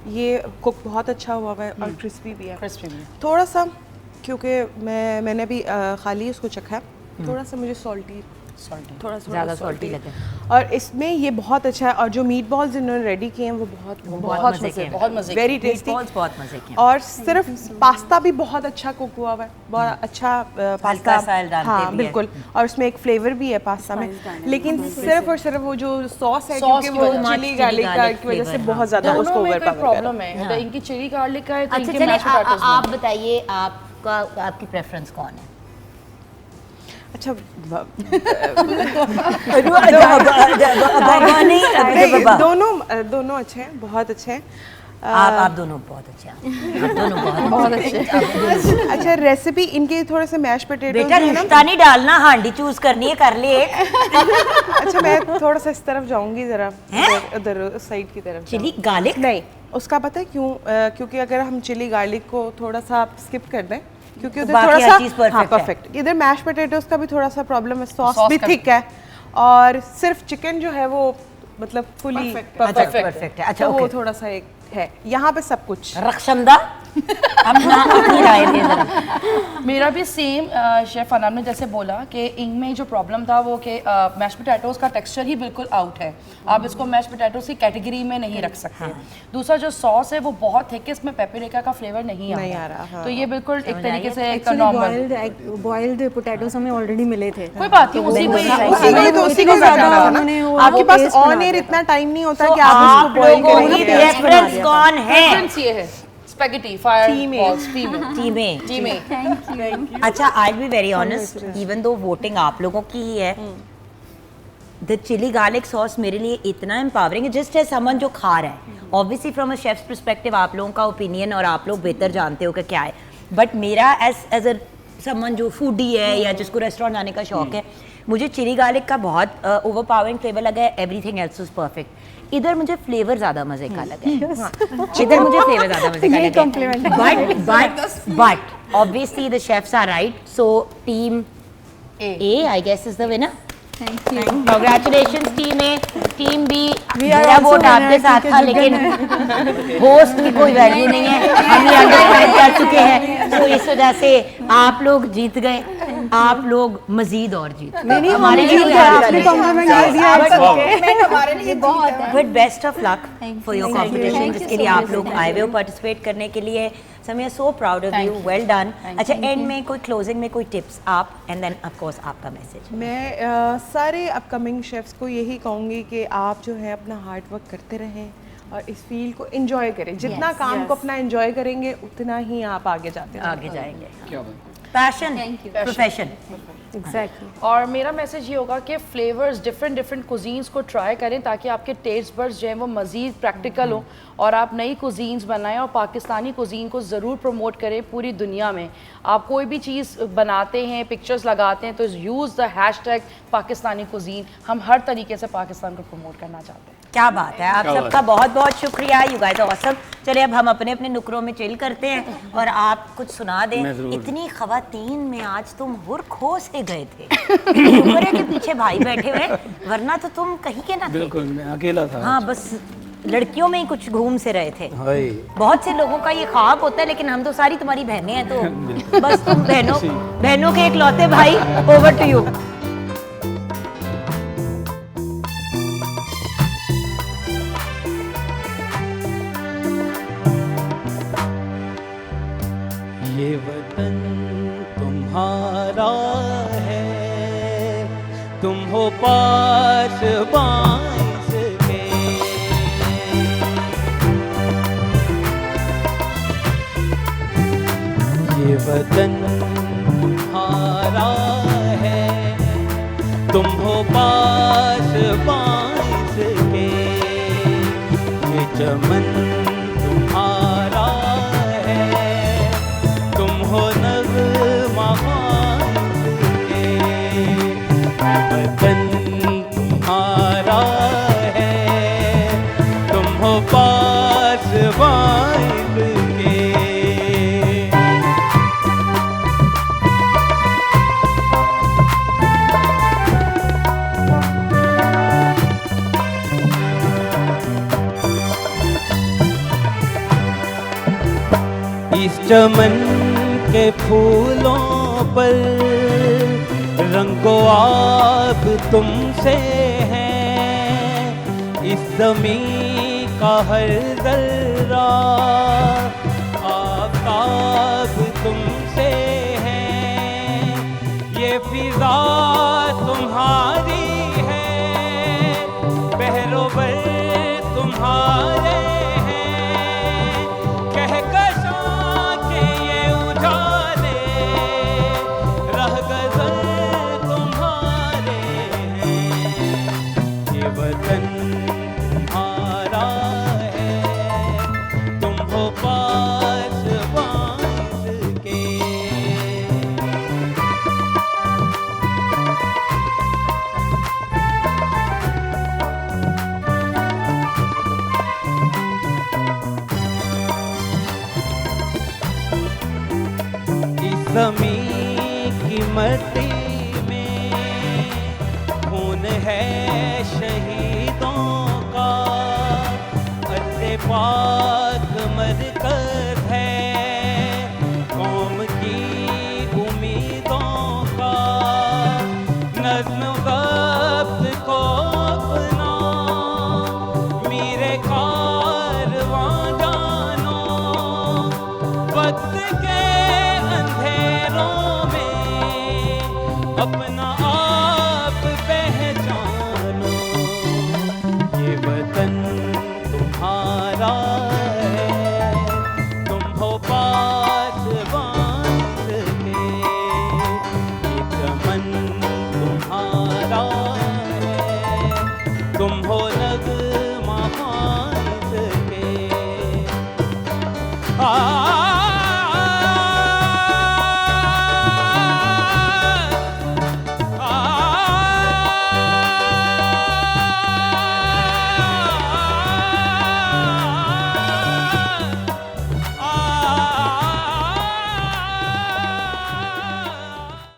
ये कुक बहुत अच्छा हुआ है और क्रिस्पी भी है। क्रिस्पी भी। थोड़ा सा, क्योंकि मैंने भी खाली उसको चखा है, थोड़ा सा मुझे सॉल्टी थोड़ा ज़्यादा सॉल्टी लगे। और इसमें ये बहुत अच्छा है। और जो मीट बॉल्स इन्होंने रेडी किए हैं वो बहुत मज़े के हैं। बहुत मज़े वेरी मीट टेस्टी। बॉल्स बहुत मज़े के हैं। और सिर्फ पास्ता भी बहुत अच्छा कुक हुआ हुआ है, बहुत अच्छा पास्ता। सा डालते हाँ भी है। बिल्कुल, और उसमें एक फ्लेवर भी है पास्ता में, लेकिन सिर्फ और सिर्फ वो जो सॉस है, क्योंकि वो चिली गार्लिक की वजह से बहुत ज़्यादा उसको दोनों में ओवर कोई पावर प्रॉब्लम है। तो इनकी चिली गार्लिक का है तो अच्छा इनके चलिए, मैश पोटैटोस आप बताइए आपकी प्रेफरेंस कौन है? अच्छा दोनों अच्छे हैं, बहुत अच्छे हैं। आप दोनों बहुत अच्छे हैं। आप दोनों बहुत अच्छे। अच्छा, रेसिपी इनके थोड़े से मैश पोटैटोस बेटा है ना। रिश्ता नहीं डालना, हांडी चूज करनी है, कर ले एक। अच्छा, मैं थोड़ा सा इस तरफ जाऊंगी, जरा उधर साइड की तरफ। चिली गार्लिक नहीं, उसका पता है क्यों? क्योंकि अगर हम चिली गार्लिक को थोड़ा सा स्किप कर दें, क्योंकि उधर बाकी थोड़ा हर सा चीज़ perfect हाँ है। परफेक्ट। इधर मैश पोटैटोस का भी थोड़ा सा प्रॉब्लम है, सॉस भी का थिक है और सिर्फ चिकन जो है वो मतलब फुली परफेक्ट है। अच्छा तो वो ओके, थोड़ा सा एक है, यहाँ पे सब कुछ। रक्षमदा अपनी राय दे जरा। मेरा भी सेम शेफ अनाम ने जैसे बोला कि इनमें जो प्रॉब्लम था वो कि मैश पोटैटोस का टेक्सचर ही बिल्कुल आउट है। आप इसको मैश पोटैटोस की कैटेगरी में नहीं रख सकते। दूसरा जो सॉस है वो बहुत थिक है, इसमें पेपरिका का फ्लेवर नहीं आ रहा। हाँ। तो ये बिल्कुल एक तरीके से एक एक्चुअली नॉर्मल बॉइल्ड पोटैटोस हमें ऑलरेडी मिले थे। कोई बात नहीं, उसी उसी को ज़्यादा करना था उन्होंने ना। वो आपके पास taste ऑन बना एयर दिया इतना टाइम नहीं होता कि आप आप उसको बॉईल लोगों की करेंगे। प्रेफरेंस कौन है? डिफरेंस ये है स्पैगेटी फायर बॉल्स टीमें। अच्छा, I be very honest, even though voting आप लोगों की ही है, द चिली गार्लिक सॉस मेरे लिए इतना एम्पावरिंग है, जस्ट है समन जो खा रहा है। Obviously from a chefs perspective आप लोगों का ओपिनियन और आप लोग बेहतर जानते हो कि क्या है, बट मेरा एज अ समन जो फूडी है या जिसको रेस्टोरेंट जाने का शौक है, मुझे चिली गार्लिक का बहुत ओवरपावरिंग फ्लेवर लगा है। Everything else is perfect. इधर मुझे फ्लेवर ज्यादा मजे का लगा है। इधर मुझे फ्लेवर ज्यादा मजे का लगा है। But obviously the chefs are right, so team A I guess is the winner. Thank you. Congratulations team A. Team B, मेरा वोट आपके साथ था लेकिन होस्ट की कोई वैल्यू नहीं है, हम ये अंडरस्टैंड कर चुके हैं, तो इस वजह से आप लोग जीत गए। आप लोग मजीद और जीत गए। हमारे लिए आपने कॉम्प्लीमेंट कर दिया। But best of luck for your competition, जिसके लिए आप लोग आए हुए हो पार्टिसिपेट करने के लिए। So we are so proud of you. Well done. अच्छा, एंड में कोई क्लोजिंग में कोई टिप्स आप, एंड देन ऑफ कोर्स आपका मैसेज। मैं सारे अपकमिंग शेफ्स को यही कहूँगी कि आप जो है अपना हार्ड वर्क करते रहें और इस फील्ड को एंजॉय करें। जितना काम को अपना एंजॉय करेंगे उतना ही आप आगे जाते आगे जाएंगे। क्या बात। Passion, profession. एग्जैक्टली। और मेरा मैसेज ये होगा कि फ्लेवर्स डिफरेंट कुजीन्स को ट्राई करें ताकि आपके टेस्ट बड्स जो हैं वो मज़ीद प्रैक्टिकल हो और आप नई कुजीन्स बनाएं और पाकिस्तानी कुजीन को ज़रूर प्रमोट करें पूरी दुनिया में। आप कोई भी चीज़ बनाते हैं, पिक्चर्स लगाते हैं, तो use the hashtag Pakistani cuisine. हम हर तरीके से पाकिस्तान को प्रमोट करना चाहते हैं। क्या बात है, आप सबका बहुत बहुत शुक्रिया, यू गाइस आर ऑसम। चलिए अब हम अपने अपने नुकरों में चिल करते हैं और आप कुछ सुना दें। इतनी खवातीन में आज तुम हुरखो से गए थे, शुक्र है कि पीछे भाई बैठे हुए, वरना तो तुम कहीं के ना थे। बिल्कुल, मैं अकेला था। हाँ, बस लड़कियों में ही कुछ घूम से रहे थे। हाय। बहुत से लोगों का ये ख्वाब होता है, लेकिन हम तो सारी तुम्हारी बहनें हैं, तो बस तुम बहनों के इकलौते भाई। Over to you. ये वतन तुम्हारा है, तुम हो पास बांस के। ये वतन तुम्हारा है, तुम हो पास बांस के। ये चमन तुम्हारा है, तुम हो नग़्मा बांस के। वतन तुम्हारा है, तुम हो पास बांस के। इस चमन के फूलों पर रंगो आब तुमसे है, इस ज़मीं का हर ज़र्रा आफ़ताब तुमसे है। ये फ़िज़ा तुम्हारी है, बहरोवर तुम्हारे हैं, कहकशां के ये उजाले रहगज़र तुम्हारे हैं। ये वतन तुम्हारा है, तुम हो पास बांस के। इस ज़मीं की मट्टी में खून है शहीदों का, अज़्ज़े पाक मरकज़ है कौम की उम्मीदों का। नज़्म ज़ब्त को अपना मीरे कारवां जानो, वक्त के अंधेरों में अपना आप पहचानो। ये वतन तुम्हारा